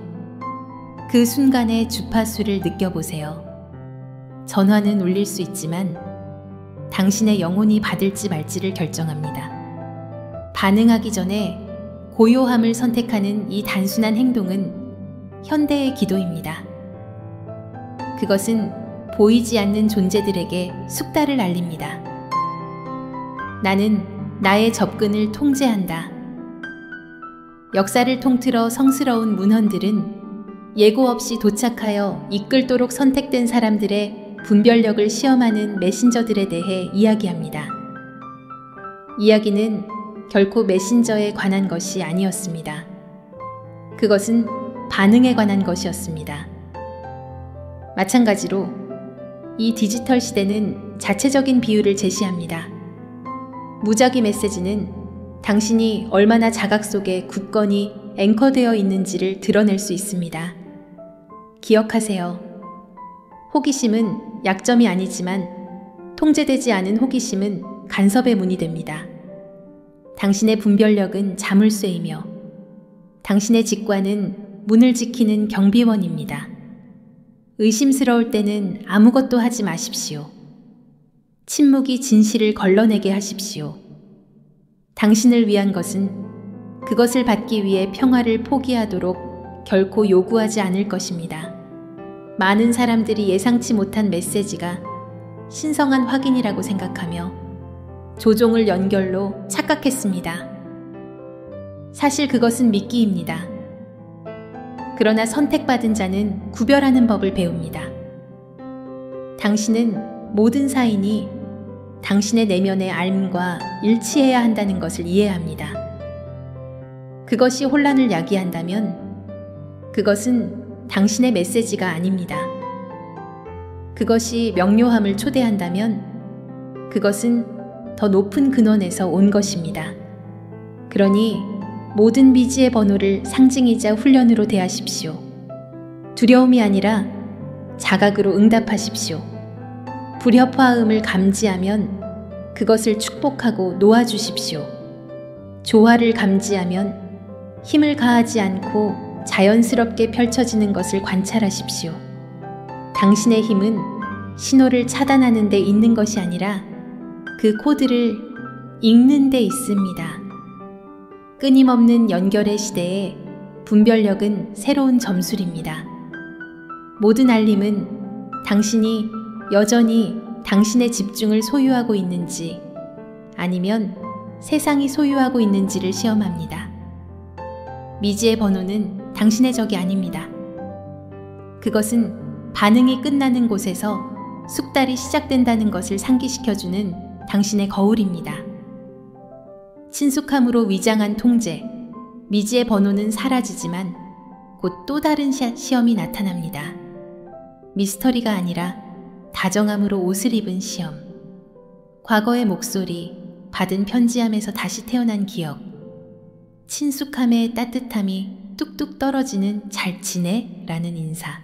그 순간의 주파수를 느껴보세요. 전화는 울릴 수 있지만 당신의 영혼이 받을지 말지를 결정합니다. 반응하기 전에 고요함을 선택하는 이 단순한 행동은 현대의 기도입니다. 그것은 보이지 않는 존재들에게 숙달을 알립니다. 나는 나의 접근을 통제한다. 역사를 통틀어 성스러운 문헌들은 예고 없이 도착하여 이끌도록 선택된 사람들의 분별력을 시험하는 메신저들에 대해 이야기합니다. 이야기는 결코 메신저에 관한 것이 아니었습니다. 그것은 반응에 관한 것이었습니다. 마찬가지로 이 디지털 시대는 자체적인 비율을 제시합니다. 무작위 메시지는 당신이 얼마나 자각 속에 굳건히 앵커되어 있는지를 드러낼 수 있습니다. 기억하세요. 호기심은 약점이 아니지만 통제되지 않은 호기심은 간섭의 문이 됩니다. 당신의 분별력은 자물쇠이며 당신의 직관은 문을 지키는 경비원입니다. 의심스러울 때는 아무것도 하지 마십시오. 침묵이 진실을 걸러내게 하십시오. 당신을 위한 것은 그것을 받기 위해 평화를 포기하도록 결코 요구하지 않을 것입니다. 많은 사람들이 예상치 못한 메시지가 신성한 확인이라고 생각하며 조종을 연결로 착각했습니다. 사실 그것은 미끼입니다. 그러나 선택받은 자는 구별하는 법을 배웁니다. 당신은 모든 사인이 당신의 내면의 알과 일치해야 한다는 것을 이해합니다. 그것이 혼란을 야기한다면 그것은 당신의 메시지가 아닙니다. 그것이 명료함을 초대한다면 그것은 더 높은 근원에서 온 것입니다. 그러니 모든 미지의 번호를 상징이자 훈련으로 대하십시오. 두려움이 아니라 자각으로 응답하십시오. 불협화음을 감지하면 그것을 축복하고 놓아주십시오. 조화를 감지하면 힘을 가하지 않고 자연스럽게 펼쳐지는 것을 관찰하십시오. 당신의 힘은 신호를 차단하는 데 있는 것이 아니라 그 코드를 읽는 데 있습니다. 끊임없는 연결의 시대에 분별력은 새로운 점술입니다. 모든 알림은 당신이 여전히 당신의 집중을 소유하고 있는지 아니면 세상이 소유하고 있는지를 시험합니다. 미지의 번호는 당신의 적이 아닙니다. 그것은 반응이 끝나는 곳에서 숙달이 시작된다는 것을 상기시켜주는 당신의 거울입니다. 친숙함으로 위장한 통제, 미지의 번호는 사라지지만 곧 또 다른 시험이 나타납니다. 미스터리가 아니라 다정함으로 옷을 입은 시험. 과거의 목소리, 받은 편지함에서 다시 태어난 기억. 친숙함의 따뜻함이 뚝뚝 떨어지는 잘 지내? 라는 인사.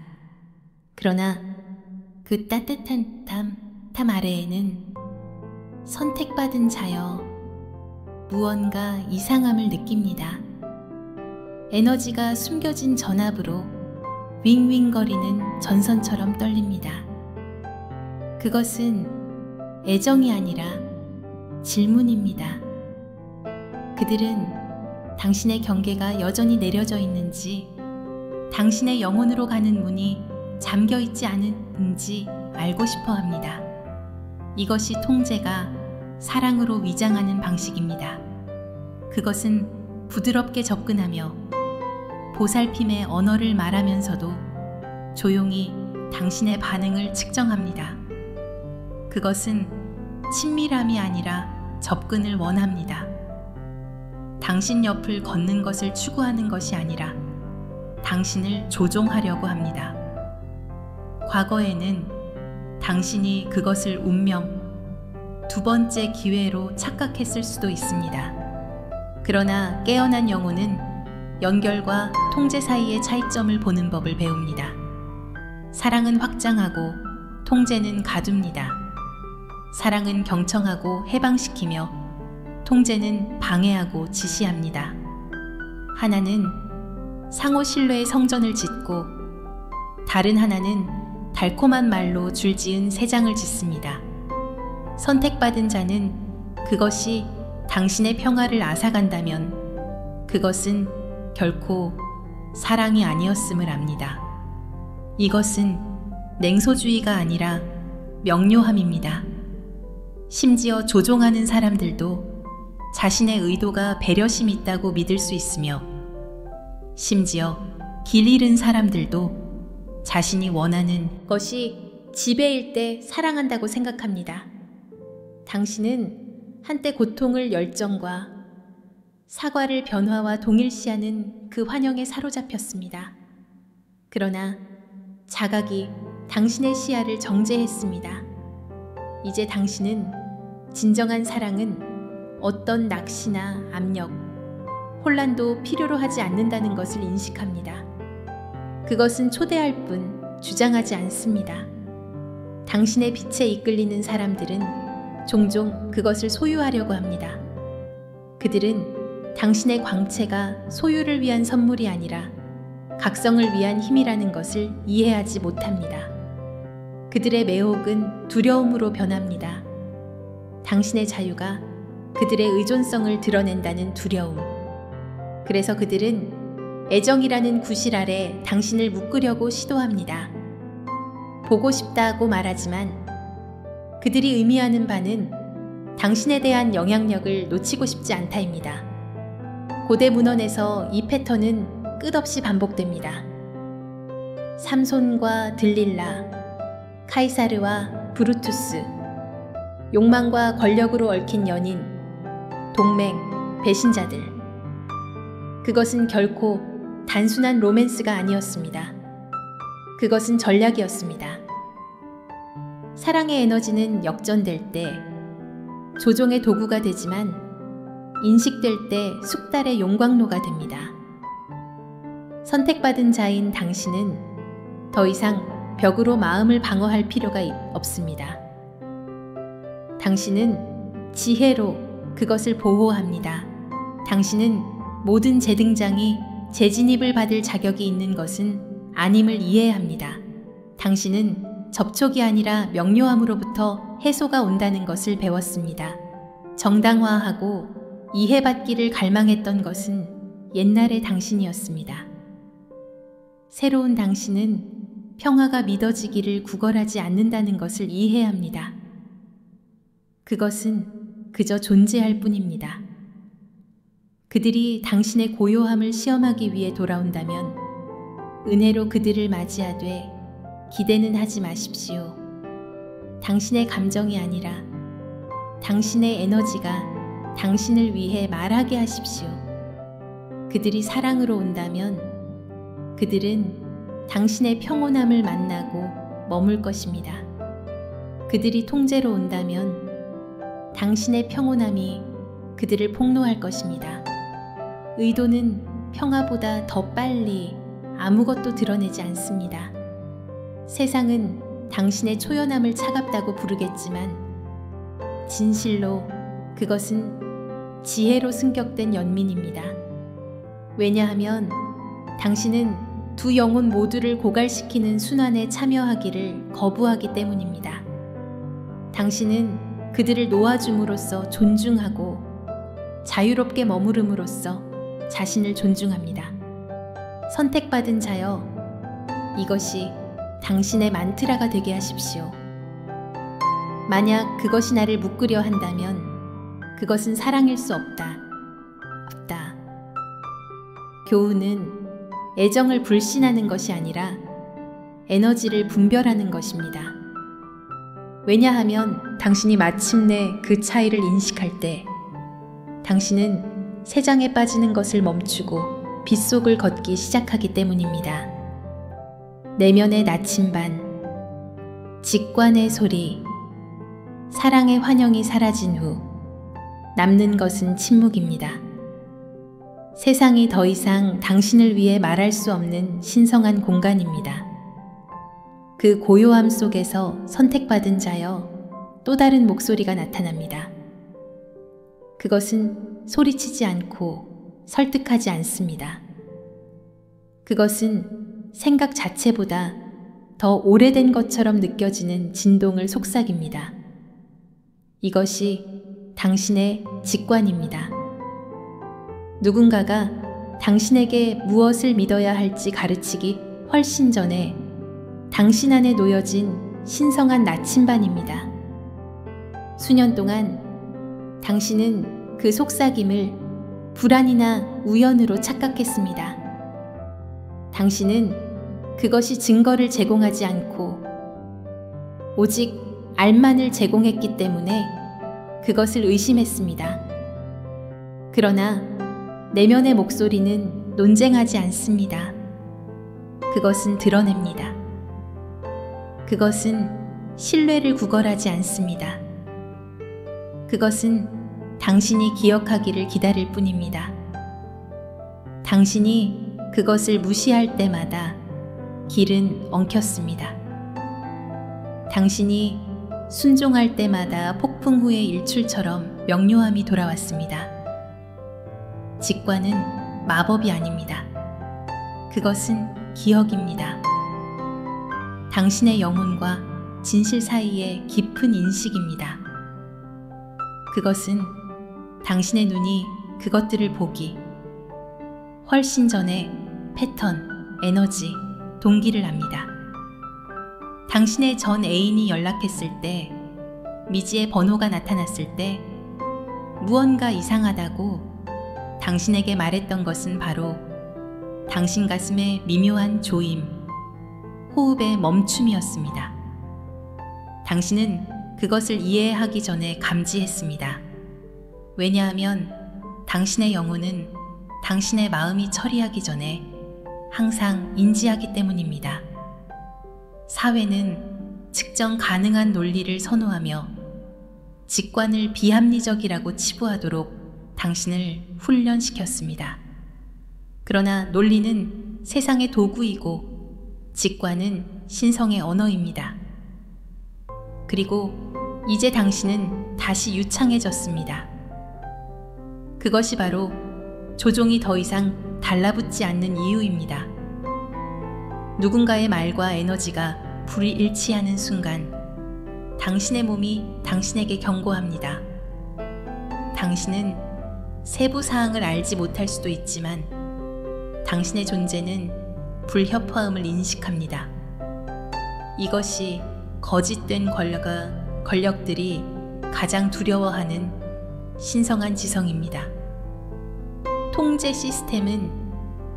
그러나 그 따뜻한 탐 아래에는 선택받은 자여 무언가 이상함을 느낍니다. 에너지가 숨겨진 전압으로 윙윙거리는 전선처럼 떨립니다. 그것은 애정이 아니라 질문입니다. 그들은 당신의 경계가 여전히 내려져 있는지, 당신의 영혼으로 가는 문이 잠겨 있지 않은지 알고 싶어 합니다. 이것이 통제가 사랑으로 위장하는 방식입니다. 그것은 부드럽게 접근하며 보살핌의 언어를 말하면서도 조용히 당신의 반응을 측정합니다. 그것은 친밀함이 아니라 접근을 원합니다. 당신 옆을 걷는 것을 추구하는 것이 아니라 당신을 조종하려고 합니다. 과거에는 당신이 그것을 운명, 두 번째 기회로 착각했을 수도 있습니다. 그러나 깨어난 영혼은 연결과 통제 사이의 차이점을 보는 법을 배웁니다. 사랑은 확장하고 통제는 가둡니다. 사랑은 경청하고 해방시키며 통제는 방해하고 지시합니다. 하나는 상호 신뢰의 성전을 짓고 다른 하나는 달콤한 말로 줄지은 새 장을 짓습니다. 선택받은 자는 그것이 당신의 평화를 앗아간다면 그것은 결코 사랑이 아니었음을 압니다. 이것은 냉소주의가 아니라 명료함입니다. 심지어 조종하는 사람들도 자신의 의도가 배려심이 있다고 믿을 수 있으며, 심지어 길 잃은 사람들도 자신이 원하는 것이 지배일 때 사랑한다고 생각합니다. 당신은 한때 고통을 열정과 사과를 변화와 동일시하는 그 환영에 사로잡혔습니다. 그러나 자각이 당신의 시야를 정죄했습니다. 이제 당신은 진정한 사랑은 어떤 낚시나 압력, 혼란도 필요로 하지 않는다는 것을 인식합니다. 그것은 초대할 뿐 주장하지 않습니다. 당신의 빛에 이끌리는 사람들은 종종 그것을 소유하려고 합니다. 그들은 당신의 광채가 소유를 위한 선물이 아니라 각성을 위한 힘이라는 것을 이해하지 못합니다. 그들의 매혹은 두려움으로 변합니다. 당신의 자유가 그들의 의존성을 드러낸다는 두려움. 그래서 그들은 애정이라는 구실 아래 당신을 묶으려고 시도합니다. 보고 싶다고 말하지만 그들이 의미하는 바는 당신에 대한 영향력을 놓치고 싶지 않다입니다. 고대 문헌에서 이 패턴은 끝없이 반복됩니다. 삼손과 들릴라, 카이사르와 브루투스, 욕망과 권력으로 얽힌 연인, 동맹, 배신자들. 그것은 결코 단순한 로맨스가 아니었습니다. 그것은 전략이었습니다. 사랑의 에너지는 역전될 때 조종의 도구가 되지만 인식될 때 숙달의 용광로가 됩니다. 선택받은 자인 당신은 더 이상 벽으로 마음을 방어할 필요가 없습니다. 당신은 지혜로 그것을 보호합니다. 당신은 모든 재등장이 재진입을 받을 자격이 있는 것은 아님을 이해합니다. 당신은 접촉이 아니라 명료함으로부터 해소가 온다는 것을 배웠습니다. 정당화하고 이해받기를 갈망했던 것은 옛날의 당신이었습니다. 새로운 당신은 평화가 믿어지기를 구걸하지 않는다는 것을 이해합니다. 그것은 그저 존재할 뿐입니다. 그들이 당신의 고요함을 시험하기 위해 돌아온다면 은혜로 그들을 맞이하되 기대는 하지 마십시오. 당신의 감정이 아니라 당신의 에너지가 당신을 위해 말하게 하십시오. 그들이 사랑으로 온다면 그들은 당신의 평온함을 만나고 머물 것입니다. 그들이 통제로 온다면 당신의 평온함이 그들을 폭로할 것입니다. 의도는 평화보다 더 빨리 아무것도 드러내지 않습니다. 세상은 당신의 초연함을 차갑다고 부르겠지만 진실로 그것은 지혜로 승격된 연민입니다. 왜냐하면 당신은 두 영혼 모두를 고갈시키는 순환에 참여하기를 거부하기 때문입니다. 당신은 그들을 놓아줌으로써 존중하고 자유롭게 머무름으로써 자신을 존중합니다. 선택받은 자여, 이것이 당신의 만트라가 되게 하십시오. 만약 그것이 나를 묶으려 한다면 그것은 사랑일 수 없다. 없다. 교훈은 애정을 불신하는 것이 아니라 에너지를 분별하는 것입니다. 왜냐하면 당신이 마침내 그 차이를 인식할 때 당신은 세장에 빠지는 것을 멈추고 빗속을 걷기 시작하기 때문입니다. 내면의 나침반, 직관의 소리, 사랑의 환영이 사라진 후 남는 것은 침묵입니다. 세상이 더 이상 당신을 위해 말할 수 없는 신성한 공간입니다. 그 고요함 속에서 선택받은 자여 또 다른 목소리가 나타납니다. 그것은 소리치지 않고 설득하지 않습니다. 그것은 생각 자체보다 더 오래된 것처럼 느껴지는 진동을 속삭입니다. 이것이 당신의 직관입니다. 누군가가 당신에게 무엇을 믿어야 할지 가르치기 훨씬 전에 당신 안에 놓여진 신성한 나침반입니다. 수년 동안 당신은 그 속삭임을 불안이나 우연으로 착각했습니다. 당신은 그것이 증거를 제공하지 않고 오직 알만을 제공했기 때문에 그것을 의심했습니다. 그러나 내면의 목소리는 논쟁하지 않습니다. 그것은 드러냅니다. 그것은 신뢰를 구걸하지 않습니다. 그것은 당신이 기억하기를 기다릴 뿐입니다. 당신이 그것을 무시할 때마다 길은 엉켰습니다. 당신이 순종할 때마다 폭풍 후의 일출처럼 명료함이 돌아왔습니다. 직관은 마법이 아닙니다. 그것은 기억입니다. 당신의 영혼과 진실 사이의 깊은 인식입니다. 그것은 당신의 눈이 그것들을 보기 훨씬 전에 패턴, 에너지, 동기를 압니다. 당신의 전 애인이 연락했을 때 미지의 번호가 나타났을 때 무언가 이상하다고 당신에게 말했던 것은 바로 당신 가슴의 미묘한 조임, 호흡의 멈춤이었습니다. 당신은 그것을 이해하기 전에 감지했습니다. 왜냐하면 당신의 영혼은 당신의 마음이 처리하기 전에 항상 인지하기 때문입니다. 사회는 측정 가능한 논리를 선호하며 직관을 비합리적이라고 치부하도록 당신을 훈련시켰습니다. 그러나 논리는 세상의 도구이고 직관은 신성의 언어입니다. 그리고 이제 당신은 다시 유창해졌습니다. 그것이 바로 조종이 더 이상 달라붙지 않는 이유입니다. 누군가의 말과 에너지가 불일치하는 순간 당신의 몸이 당신에게 경고합니다. 당신은 세부 사항을 알지 못할 수도 있지만 당신의 존재는 불협화음을 인식합니다. 이것이 거짓된 권력들이 가장 두려워하는 신성한 지성입니다. 통제 시스템은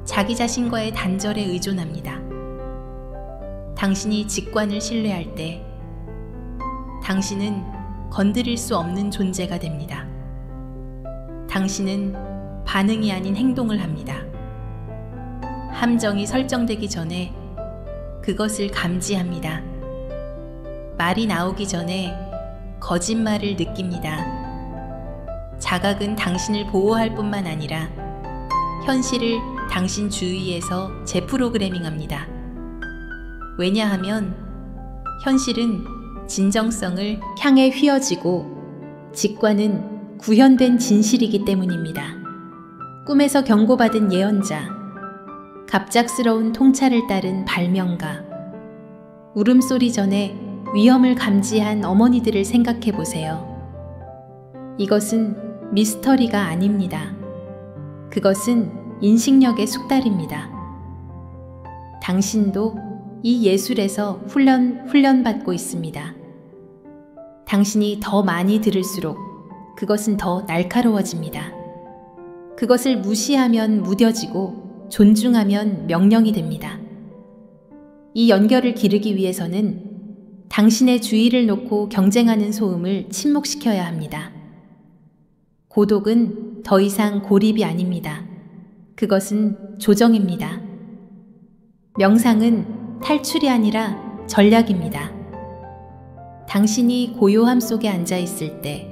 자기 자신과의 단절에 의존합니다. 당신이 직관을 신뢰할 때 당신은 건드릴 수 없는 존재가 됩니다. 당신은 반응이 아닌 행동을 합니다. 함정이 설정되기 전에 그것을 감지합니다. 말이 나오기 전에 거짓말을 느낍니다. 자각은 당신을 보호할 뿐만 아니라 현실을 당신 주위에서 재프로그래밍합니다. 왜냐하면 현실은 진정성을 향해 휘어지고 직관은 구현된 진실이기 때문입니다. 꿈에서 경고받은 예언자, 갑작스러운 통찰을 따른 발명가, 울음소리 전에 위험을 감지한 어머니들을 생각해 보세요. 이것은 미스터리가 아닙니다. 그것은 인식력의 숙달입니다. 당신도 이 예술에서 훈련받고 있습니다. 당신이 더 많이 들을수록 그것은 더 날카로워집니다. 그것을 무시하면 무뎌지고 존중하면 명령이 됩니다. 이 연결을 기르기 위해서는 당신의 주의를 놓고 경쟁하는 소음을 침묵시켜야 합니다. 고독은 더 이상 고립이 아닙니다. 그것은 조정입니다. 명상은 탈출이 아니라 전략입니다. 당신이 고요함 속에 앉아 있을 때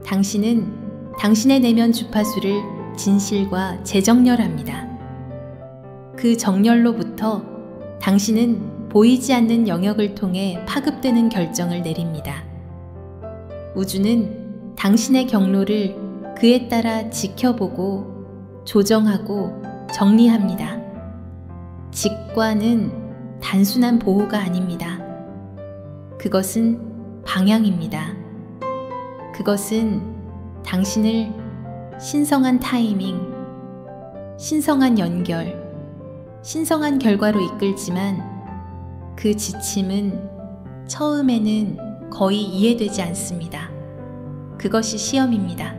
당신은 당신의 내면 주파수를 진실과 재정렬합니다. 그 정렬로부터 당신은 보이지 않는 영역을 통해 파급되는 결정을 내립니다. 우주는 당신의 경로를 그에 따라 지켜보고 조정하고 정리합니다. 직관은 단순한 보호가 아닙니다. 그것은 방향입니다. 그것은 당신을 신성한 타이밍, 신성한 연결, 신성한 결과로 이끌지만 그 지침은 처음에는 거의 이해되지 않습니다. 그것이 시험입니다.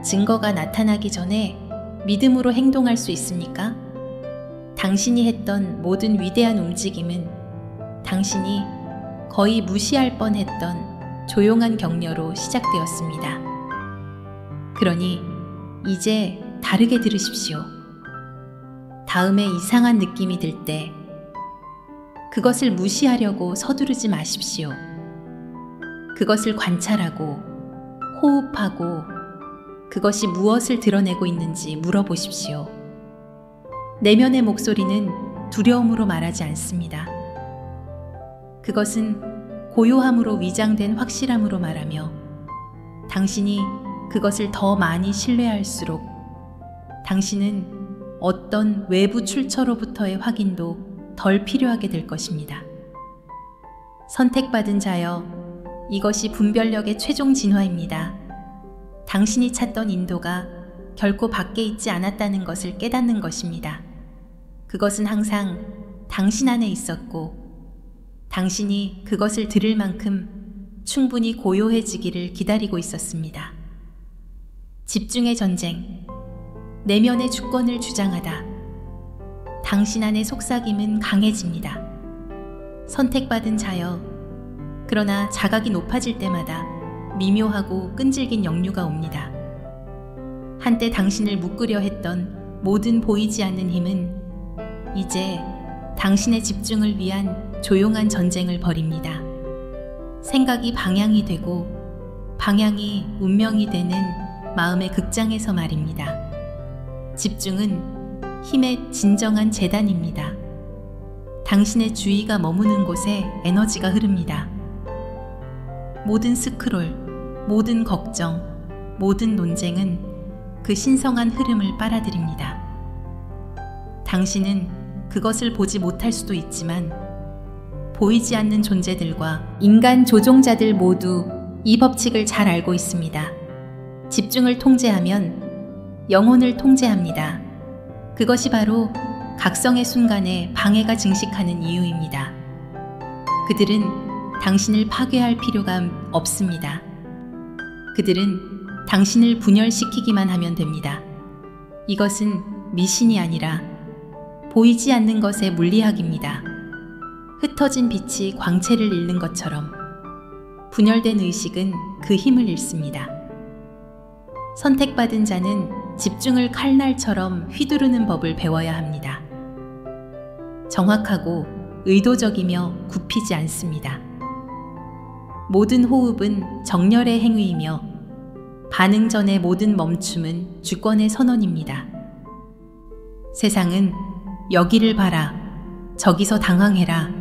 증거가 나타나기 전에 믿음으로 행동할 수 있습니까? 당신이 했던 모든 위대한 움직임은 당신이 거의 무시할 뻔했던 조용한 격려로 시작되었습니다. 그러니 이제 다르게 들으십시오. 다음에 이상한 느낌이 들 때 그것을 무시하려고 서두르지 마십시오. 그것을 관찰하고 호흡하고 그것이 무엇을 드러내고 있는지 물어보십시오. 내면의 목소리는 두려움으로 말하지 않습니다. 그것은 고요함으로 위장된 확실함으로 말하며 당신이 그것을 더 많이 신뢰할수록 당신은 어떤 외부 출처로부터의 확인도 덜 필요하게 될 것입니다. 선택받은 자여, 이것이 분별력의 최종 진화입니다. 당신이 찾던 인도가 결코 밖에 있지 않았다는 것을 깨닫는 것입니다. 그것은 항상 당신 안에 있었고 당신이 그것을 들을 만큼 충분히 고요해지기를 기다리고 있었습니다. 집중의 전쟁, 내면의 주권을 주장하다. 당신 안의 속삭임은 강해집니다. 선택받은 자여, 그러나 자각이 높아질 때마다 미묘하고 끈질긴 역류가 옵니다. 한때 당신을 묶으려 했던 모든 보이지 않는 힘은 이제 당신의 집중을 위한 조용한 전쟁을 벌입니다. 생각이 방향이 되고 방향이 운명이 되는 마음의 극장에서 말입니다. 집중은 힘의 진정한 재단입니다. 당신의 주의가 머무는 곳에 에너지가 흐릅니다. 모든 스크롤, 모든 걱정, 모든 논쟁은 그 신성한 흐름을 빨아들입니다. 당신은 그것을 보지 못할 수도 있지만 보이지 않는 존재들과 인간 조종자들 모두 이 법칙을 잘 알고 있습니다. 집중을 통제하면 영혼을 통제합니다. 그것이 바로 각성의 순간에 방해가 증식하는 이유입니다. 그들은 당신을 파괴할 필요가 없습니다. 그들은 당신을 분열시키기만 하면 됩니다. 이것은 미신이 아니라 보이지 않는 것의 물리학입니다. 흩어진 빛이 광채를 잃는 것처럼 분열된 의식은 그 힘을 잃습니다. 선택받은 자는 집중을 칼날처럼 휘두르는 법을 배워야 합니다. 정확하고 의도적이며 굽히지 않습니다. 모든 호흡은 정렬의 행위이며 반응 전의 모든 멈춤은 주권의 선언입니다. 세상은 여기를 봐라, 저기서 당황해라,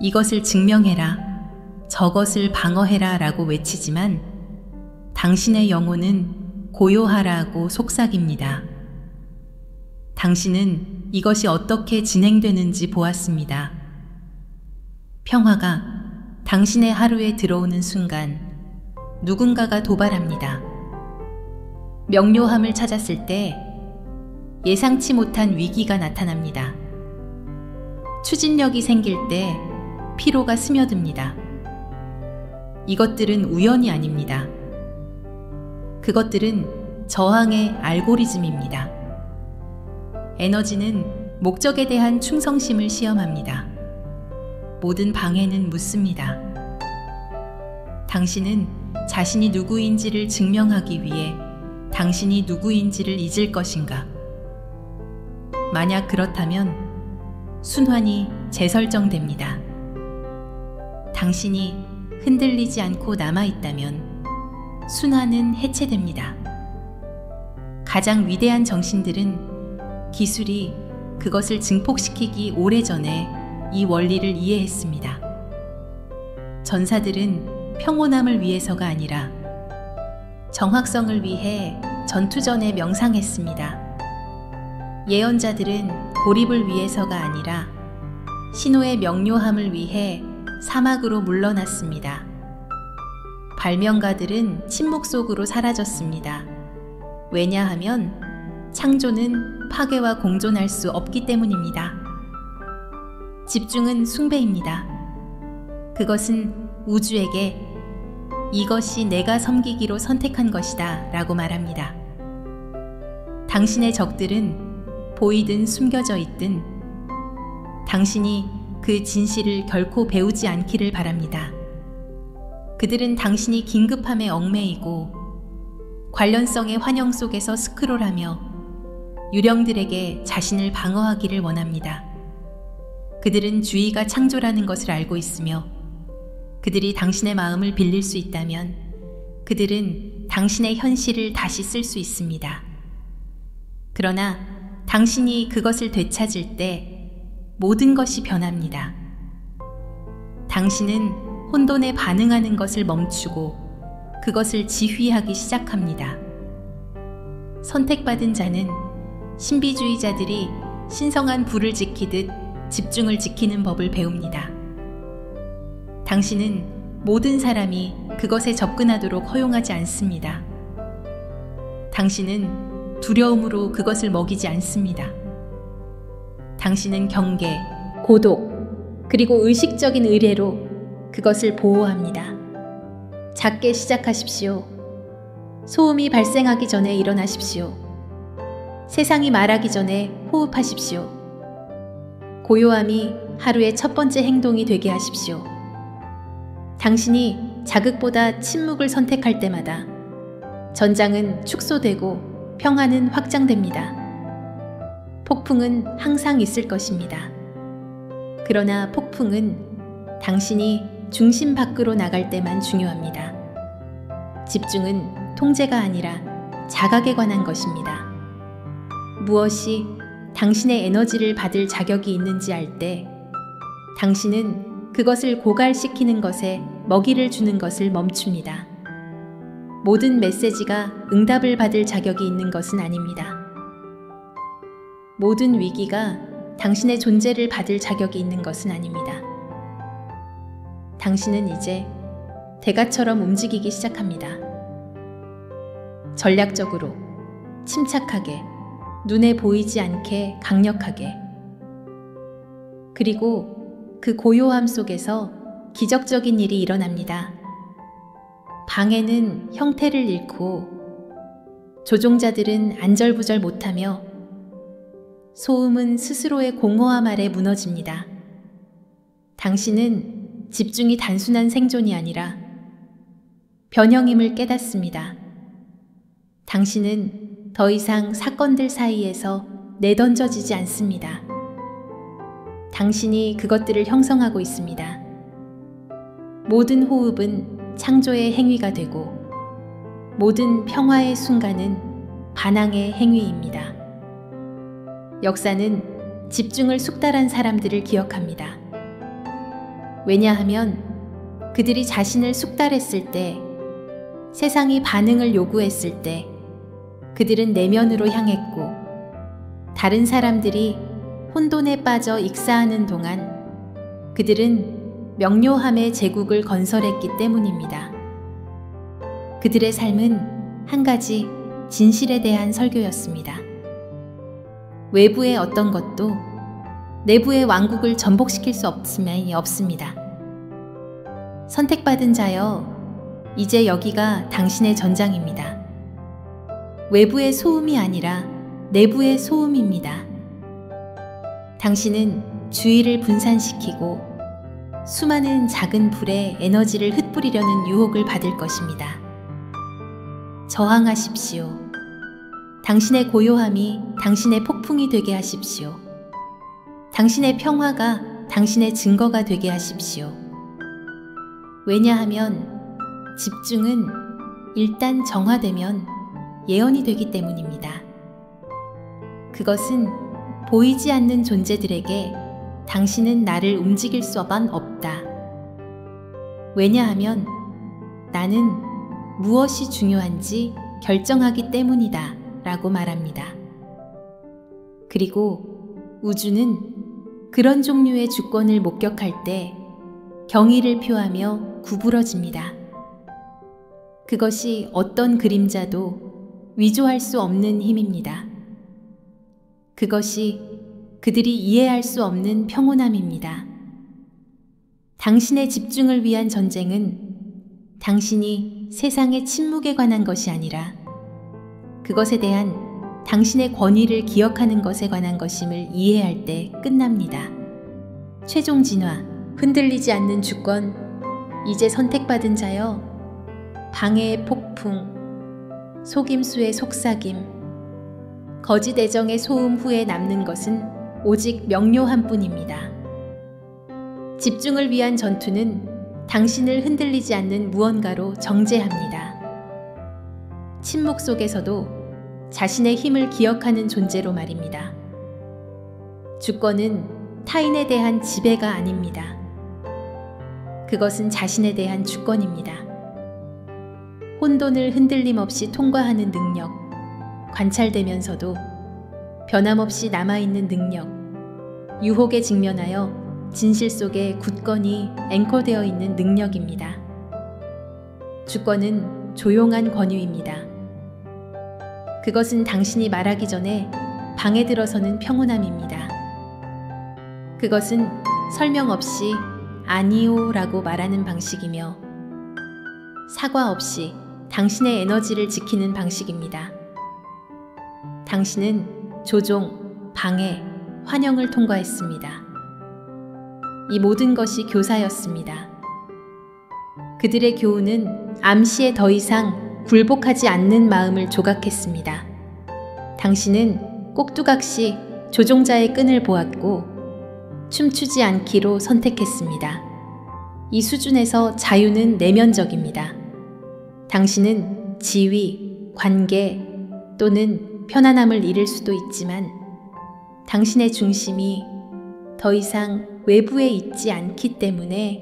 이것을 증명해라, 저것을 방어해라 라고 외치지만 당신의 영혼은 고요하라고 속삭입니다. 당신은 이것이 어떻게 진행되는지 보았습니다. 평화가 당신의 하루에 들어오는 순간 누군가가 도발합니다. 명료함을 찾았을 때 예상치 못한 위기가 나타납니다. 추진력이 생길 때 피로가 스며듭니다. 이것들은 우연이 아닙니다. 그것들은 저항의 알고리즘입니다. 에너지는 목적에 대한 충성심을 시험합니다. 모든 방해는 묻습니다. 당신은 자신이 누구인지를 증명하기 위해 당신이 누구인지를 잊을 것인가? 만약 그렇다면 순환이 재설정됩니다. 당신이 흔들리지 않고 남아있다면 순환은 해체됩니다. 가장 위대한 정신들은 기술이 그것을 증폭시키기 오래전에 이 원리를 이해했습니다. 전사들은 평온함을 위해서가 아니라 정확성을 위해 전투 전에 명상했습니다. 예언자들은 고립을 위해서가 아니라 신호의 명료함을 위해 사막으로 물러났습니다. 발명가들은 침묵 속으로 사라졌습니다. 왜냐하면 창조는 파괴와 공존할 수 없기 때문입니다. 집중은 숭배입니다. 그것은 우주에게 이것이 내가 섬기기로 선택한 것이다 라고 말합니다. 당신의 적들은 보이든 숨겨져 있든 당신이 그 진실을 결코 배우지 않기를 바랍니다. 그들은 당신이 긴급함에 얽매이고 관련성의 환영 속에서 스크롤하며 유령들에게 자신을 방어하기를 원합니다. 그들은 주의가 창조라는 것을 알고 있으며 그들이 당신의 마음을 빌릴 수 있다면 그들은 당신의 현실을 다시 쓸 수 있습니다. 그러나 당신이 그것을 되찾을 때 모든 것이 변합니다. 당신은 혼돈에 반응하는 것을 멈추고 그것을 지휘하기 시작합니다. 선택받은 자는 신비주의자들이 신성한 불을 지키듯 집중을 지키는 법을 배웁니다. 당신은 모든 사람이 그것에 접근하도록 허용하지 않습니다. 당신은 두려움으로 그것을 먹이지 않습니다. 당신은 경계, 고독, 그리고 의식적인 의뢰로 그것을 보호합니다. 작게 시작하십시오. 소음이 발생하기 전에 일어나십시오. 세상이 말하기 전에 호흡하십시오. 고요함이 하루의 첫 번째 행동이 되게 하십시오. 당신이 자극보다 침묵을 선택할 때마다 전장은 축소되고 평화는 확장됩니다. 폭풍은 항상 있을 것입니다. 그러나 폭풍은 당신이 중심 밖으로 나갈 때만 중요합니다. 집중은 통제가 아니라 자각에 관한 것입니다. 무엇이 당신의 에너지를 받을 자격이 있는지 알 때 당신은 그것을 고갈시키는 것에 먹이를 주는 것을 멈춥니다. 모든 메시지가 응답을 받을 자격이 있는 것은 아닙니다. 모든 위기가 당신의 존재를 받을 자격이 있는 것은 아닙니다. 당신은 이제 대가처럼 움직이기 시작합니다. 전략적으로, 침착하게, 눈에 보이지 않게 강력하게. 그리고 그 고요함 속에서 기적적인 일이 일어납니다. 방해는 형태를 잃고 조종자들은 안절부절 못하며 소음은 스스로의 공허함 아래 무너집니다. 당신은 집중이 단순한 생존이 아니라 변형임을 깨닫습니다. 당신은 더 이상 사건들 사이에서 내던져지지 않습니다. 당신이 그것들을 형성하고 있습니다. 모든 호흡은 창조의 행위가 되고 모든 평화의 순간은 반항의 행위입니다. 역사는 집중을 숙달한 사람들을 기억합니다. 왜냐하면 그들이 자신을 숙달했을 때, 세상이 반응을 요구했을 때 그들은 내면으로 향했고 다른 사람들이 혼돈에 빠져 익사하는 동안 그들은 명료함의 제국을 건설했기 때문입니다. 그들의 삶은 한 가지 진실에 대한 설교였습니다. 외부의 어떤 것도 내부의 왕국을 전복시킬 수 없습니다. 선택받은 자여, 이제 여기가 당신의 전장입니다. 외부의 소음이 아니라 내부의 소음입니다. 당신은 주의를 분산시키고 수많은 작은 불에 에너지를 흩뿌리려는 유혹을 받을 것입니다. 저항하십시오. 당신의 고요함이 당신의 폭풍이 되게 하십시오. 당신의 평화가 당신의 증거가 되게 하십시오. 왜냐하면 집중은 일단 정화되면 예언이 되기 때문입니다. 그것은 보이지 않는 존재들에게 당신은 나를 움직일 수만 없다. 왜냐하면 나는 무엇이 중요한지 결정하기 때문이다 라고 말합니다. 그리고 우주는 그런 종류의 주권을 목격할 때 경의를 표하며 구부러집니다. 그것이 어떤 그림자도 위조할 수 없는 힘입니다. 그것이 그들이 이해할 수 없는 평온함입니다. 당신의 집중을 위한 전쟁은 당신이 세상의 침묵에 관한 것이 아니라 그것에 대한 당신의 권위를 기억하는 것에 관한 것임을 이해할 때 끝납니다. 최종 진화, 흔들리지 않는 주권, 이제 선택받은 자여, 방해의 폭풍, 속임수의 속삭임, 거짓 애정의 소음 후에 남는 것은 오직 명료함 뿐입니다. 집중을 위한 전투는 당신을 흔들리지 않는 무언가로 정제합니다. 침묵 속에서도 자신의 힘을 기억하는 존재로 말입니다. 주권은 타인에 대한 지배가 아닙니다. 그것은 자신에 대한 주권입니다. 혼돈을 흔들림 없이 통과하는 능력, 관찰되면서도 변함없이 남아있는 능력, 유혹에 직면하여 진실 속에 굳건히 앵커되어 있는 능력입니다. 주권은 조용한 권유입니다. 그것은 당신이 말하기 전에 방에 들어서는 평온함입니다. 그것은 설명 없이 아니오 라고 말하는 방식이며 사과 없이 당신의 에너지를 지키는 방식입니다. 당신은 조종, 방해, 환영을 통과했습니다. 이 모든 것이 교사였습니다. 그들의 교훈은 암시에 더 이상 굴복하지 않는 마음을 조각했습니다. 당신은 꼭두각시 조종자의 끈을 보았고 춤추지 않기로 선택했습니다. 이 수준에서 자유는 내면적입니다. 당신은 지위, 관계 또는 편안함을 잃을 수도 있지만 당신의 중심이 더 이상 외부에 있지 않기 때문에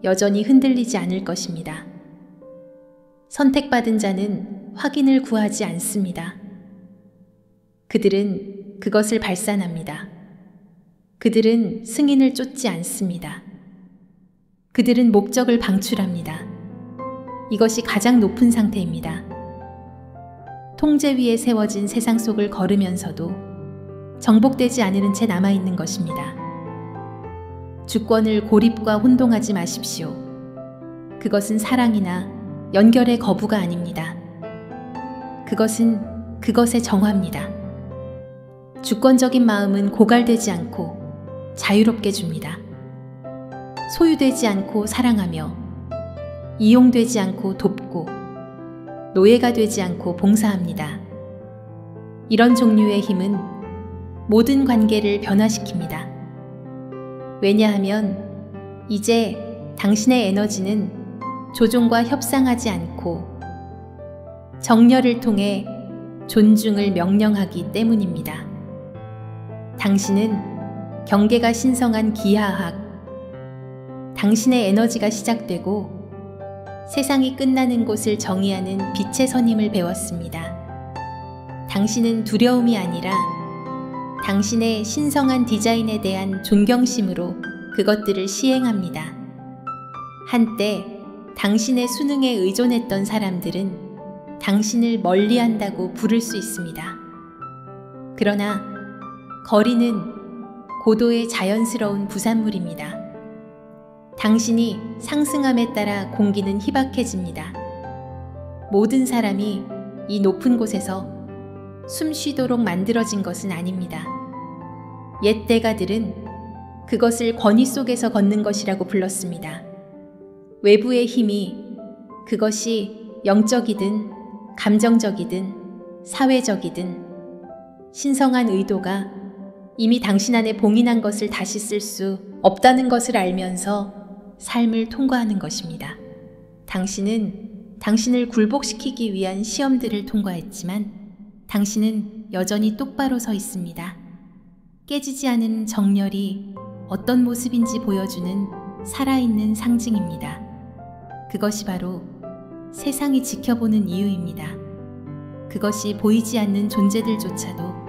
여전히 흔들리지 않을 것입니다. 선택받은 자는 확인을 구하지 않습니다. 그들은 그것을 발산합니다. 그들은 승인을 쫓지 않습니다. 그들은 목적을 방출합니다. 이것이 가장 높은 상태입니다. 통제 위에 세워진 세상 속을 걸으면서도 정복되지 않은 채 남아있는 것입니다. 주권을 고립과 혼동하지 마십시오. 그것은 사랑이나 연결의 거부가 아닙니다. 그것은 그것의 정화입니다. 주권적인 마음은 고갈되지 않고 자유롭게 줍니다. 소유되지 않고 사랑하며 이용되지 않고 돕고 노예가 되지 않고 봉사합니다. 이런 종류의 힘은 모든 관계를 변화시킵니다. 왜냐하면 이제 당신의 에너지는 조종과 협상하지 않고 정렬을 통해 존중을 명령하기 때문입니다. 당신은 경계가 신성한 기하학, 당신의 에너지가 시작되고 세상이 끝나는 곳을 정의하는 빛의 선임을 배웠습니다. 당신은 두려움이 아니라 당신의 신성한 디자인에 대한 존경심으로 그것들을 시행합니다. 한때 당신의 수능에 의존했던 사람들은 당신을 멀리한다고 부를 수 있습니다. 그러나 거리는 고도의 자연스러운 부산물입니다. 당신이 상승함에 따라 공기는 희박해집니다. 모든 사람이 이 높은 곳에서 숨 쉬도록 만들어진 것은 아닙니다. 옛 대가들은 그것을 권위 속에서 걷는 것이라고 불렀습니다. 외부의 힘이 그것이 영적이든 감정적이든 사회적이든 신성한 의도가 이미 당신 안에 봉인한 것을 다시 쓸 수 없다는 것을 알면서 삶을 통과하는 것입니다. 당신은 당신을 굴복시키기 위한 시험들을 통과했지만 당신은 여전히 똑바로 서 있습니다. 깨지지 않은 정렬이 어떤 모습인지 보여주는 살아있는 상징입니다. 그것이 바로 세상이 지켜보는 이유입니다. 그것이 보이지 않는 존재들조차도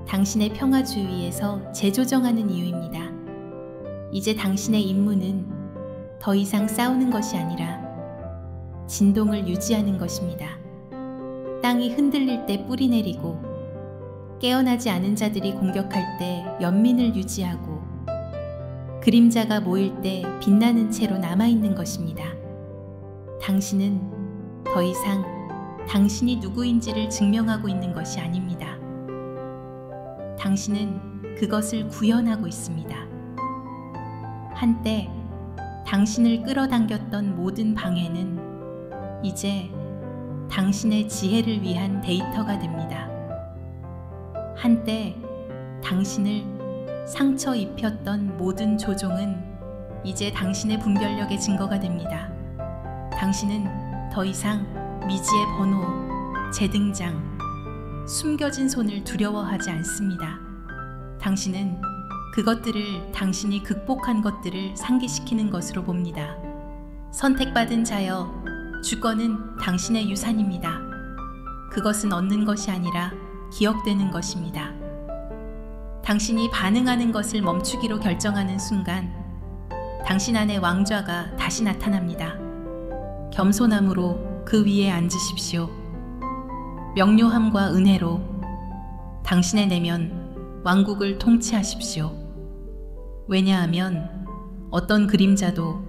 당신의 평화 주위에서 재조정하는 이유입니다. 이제 당신의 임무는 더 이상 싸우는 것이 아니라 진동을 유지하는 것입니다. 땅이 흔들릴 때 뿌리 내리고 깨어나지 않은 자들이 공격할 때 연민을 유지하고 그림자가 모일 때 빛나는 채로 남아있는 것입니다. 당신은 더 이상 당신이 누구인지를 증명하고 있는 것이 아닙니다. 당신은 그것을 구현하고 있습니다. 한때 당신을 끌어당겼던 모든 방해는 이제 당신의 지혜를 위한 데이터가 됩니다. 한때 당신을 상처 입혔던 모든 조종은 이제 당신의 분별력의 증거가 됩니다. 당신은 더 이상 미지의 번호, 재등장, 숨겨진 손을 두려워하지 않습니다. 당신은 그것들을 당신이 극복한 것들을 상기시키는 것으로 봅니다. 선택받은 자여, 주권은 당신의 유산입니다. 그것은 얻는 것이 아니라 기억되는 것입니다. 당신이 반응하는 것을 멈추기로 결정하는 순간 당신 안의 왕좌가 다시 나타납니다. 겸손함으로 그 위에 앉으십시오. 명료함과 은혜로 당신의 내면 왕국을 통치하십시오. 왜냐하면 어떤 그림자도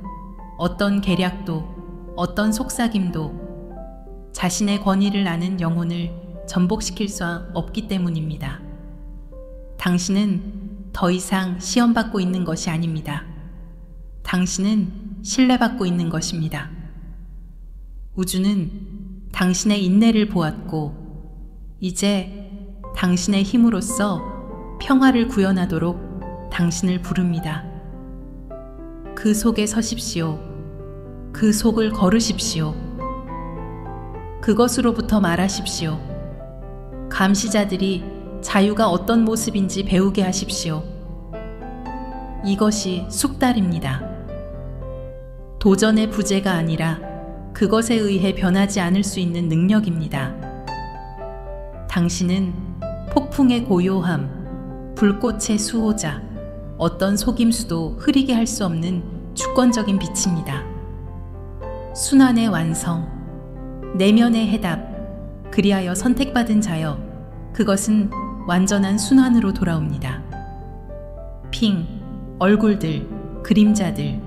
어떤 계략도 어떤 속삭임도 자신의 권위를 아는 영혼을 전복시킬 수 없기 때문입니다. 당신은 더 이상 시험받고 있는 것이 아닙니다. 당신은 신뢰받고 있는 것입니다. 우주는 당신의 인내를 보았고 이제 당신의 힘으로써 평화를 구현하도록 당신을 부릅니다. 그 속에 서십시오. 그 속을 걸으십시오. 그것으로부터 말하십시오. 감시자들이 자유가 어떤 모습인지 배우게 하십시오. 이것이 숙달입니다. 도전의 부재가 아니라 그것에 의해 변하지 않을 수 있는 능력입니다. 당신은 폭풍의 고요함, 불꽃의 수호자, 어떤 속임수도 흐리게 할 수 없는 주권적인 빛입니다. 순환의 완성, 내면의 해답, 그리하여 선택받은 자여, 그것은 완전한 순환으로 돌아옵니다. 핑, 얼굴들, 그림자들,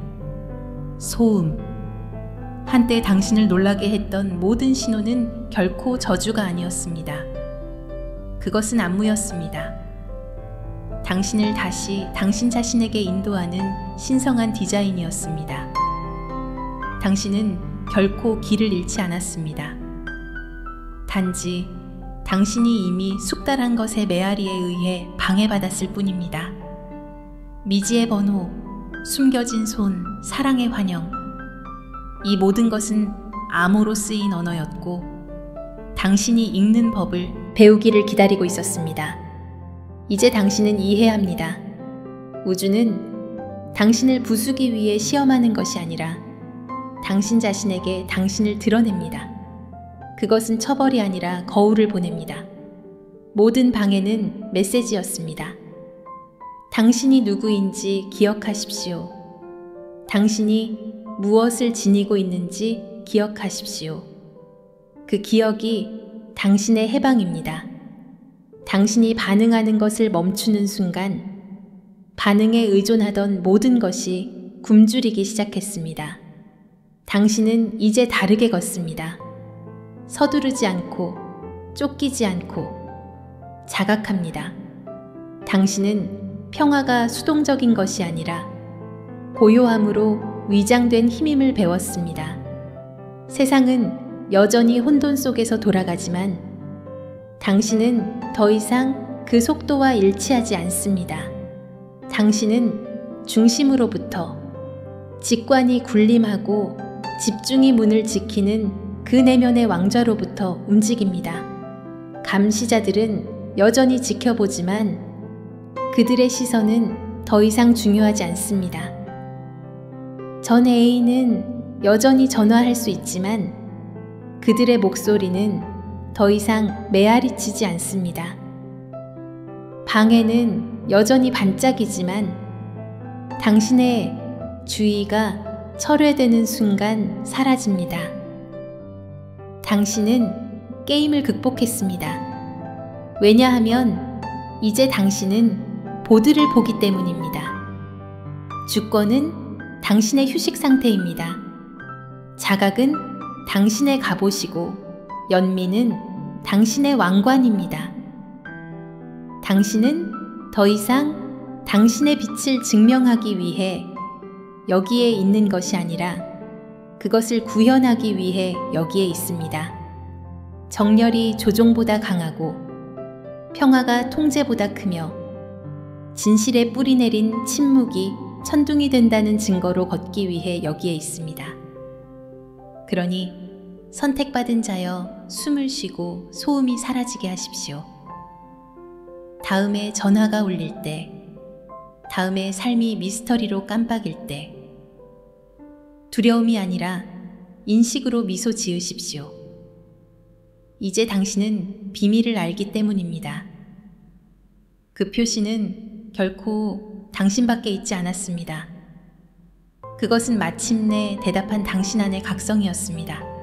소음. 한때 당신을 놀라게 했던 모든 신호는 결코 저주가 아니었습니다. 그것은 안무였습니다. 당신을 다시 당신 자신에게 인도하는 신성한 디자인이었습니다. 당신은 결코 길을 잃지 않았습니다. 단지 당신이 이미 숙달한 것의 메아리에 의해 방해받았을 뿐입니다. 미지의 번호, 숨겨진 손, 사랑의 환영. 이 모든 것은 암호로 쓰인 언어였고 당신이 읽는 법을 배우기를 기다리고 있었습니다. 이제 당신은 이해합니다. 우주는 당신을 부수기 위해 시험하는 것이 아니라 당신 자신에게 당신을 드러냅니다. 그것은 처벌이 아니라 거울을 보냅니다. 모든 방해는 메시지였습니다. 당신이 누구인지 기억하십시오. 당신이 무엇을 지니고 있는지 기억하십시오. 그 기억이 당신의 해방입니다. 당신이 반응하는 것을 멈추는 순간 반응에 의존하던 모든 것이 굶주리기 시작했습니다. 당신은 이제 다르게 걷습니다. 서두르지 않고 쫓기지 않고 자각합니다. 당신은 평화가 수동적인 것이 아니라 고요함으로 위장된 힘임을 배웠습니다. 세상은 여전히 혼돈 속에서 돌아가지만 당신은 더 이상 그 속도와 일치하지 않습니다. 당신은 중심으로부터 직관이 군림하고 집중이 문을 지키는 그 내면의 왕좌로부터 움직입니다. 감시자들은 여전히 지켜보지만 그들의 시선은 더 이상 중요하지 않습니다. 전 애인은 여전히 전화할 수 있지만 그들의 목소리는 더 이상 메아리치지 않습니다. 방해는 여전히 반짝이지만 당신의 주의가 철회되는 순간 사라집니다. 당신은 게임을 극복했습니다. 왜냐하면 이제 당신은 보드를 보기 때문입니다. 주권은 당신의 휴식 상태입니다. 자각은 당신의 갑옷이고 연민은 당신의 왕관입니다. 당신은 더 이상 당신의 빛을 증명하기 위해 여기에 있는 것이 아니라 그것을 구현하기 위해 여기에 있습니다. 정열이 조종보다 강하고 평화가 통제보다 크며 진실에 뿌리 내린 침묵이 천둥이 된다는 증거로 걷기 위해 여기에 있습니다. 그러니 선택받은 자여 숨을 쉬고 소음이 사라지게 하십시오. 다음에 전화가 울릴 때, 다음에 삶이 미스터리로 깜빡일 때 두려움이 아니라 인식으로 미소 지으십시오. 이제 당신은 비밀을 알기 때문입니다. 그 표시는 결코 당신밖에 있지 않았습니다. 그것은 마침내 대답한 당신 안의 각성이었습니다.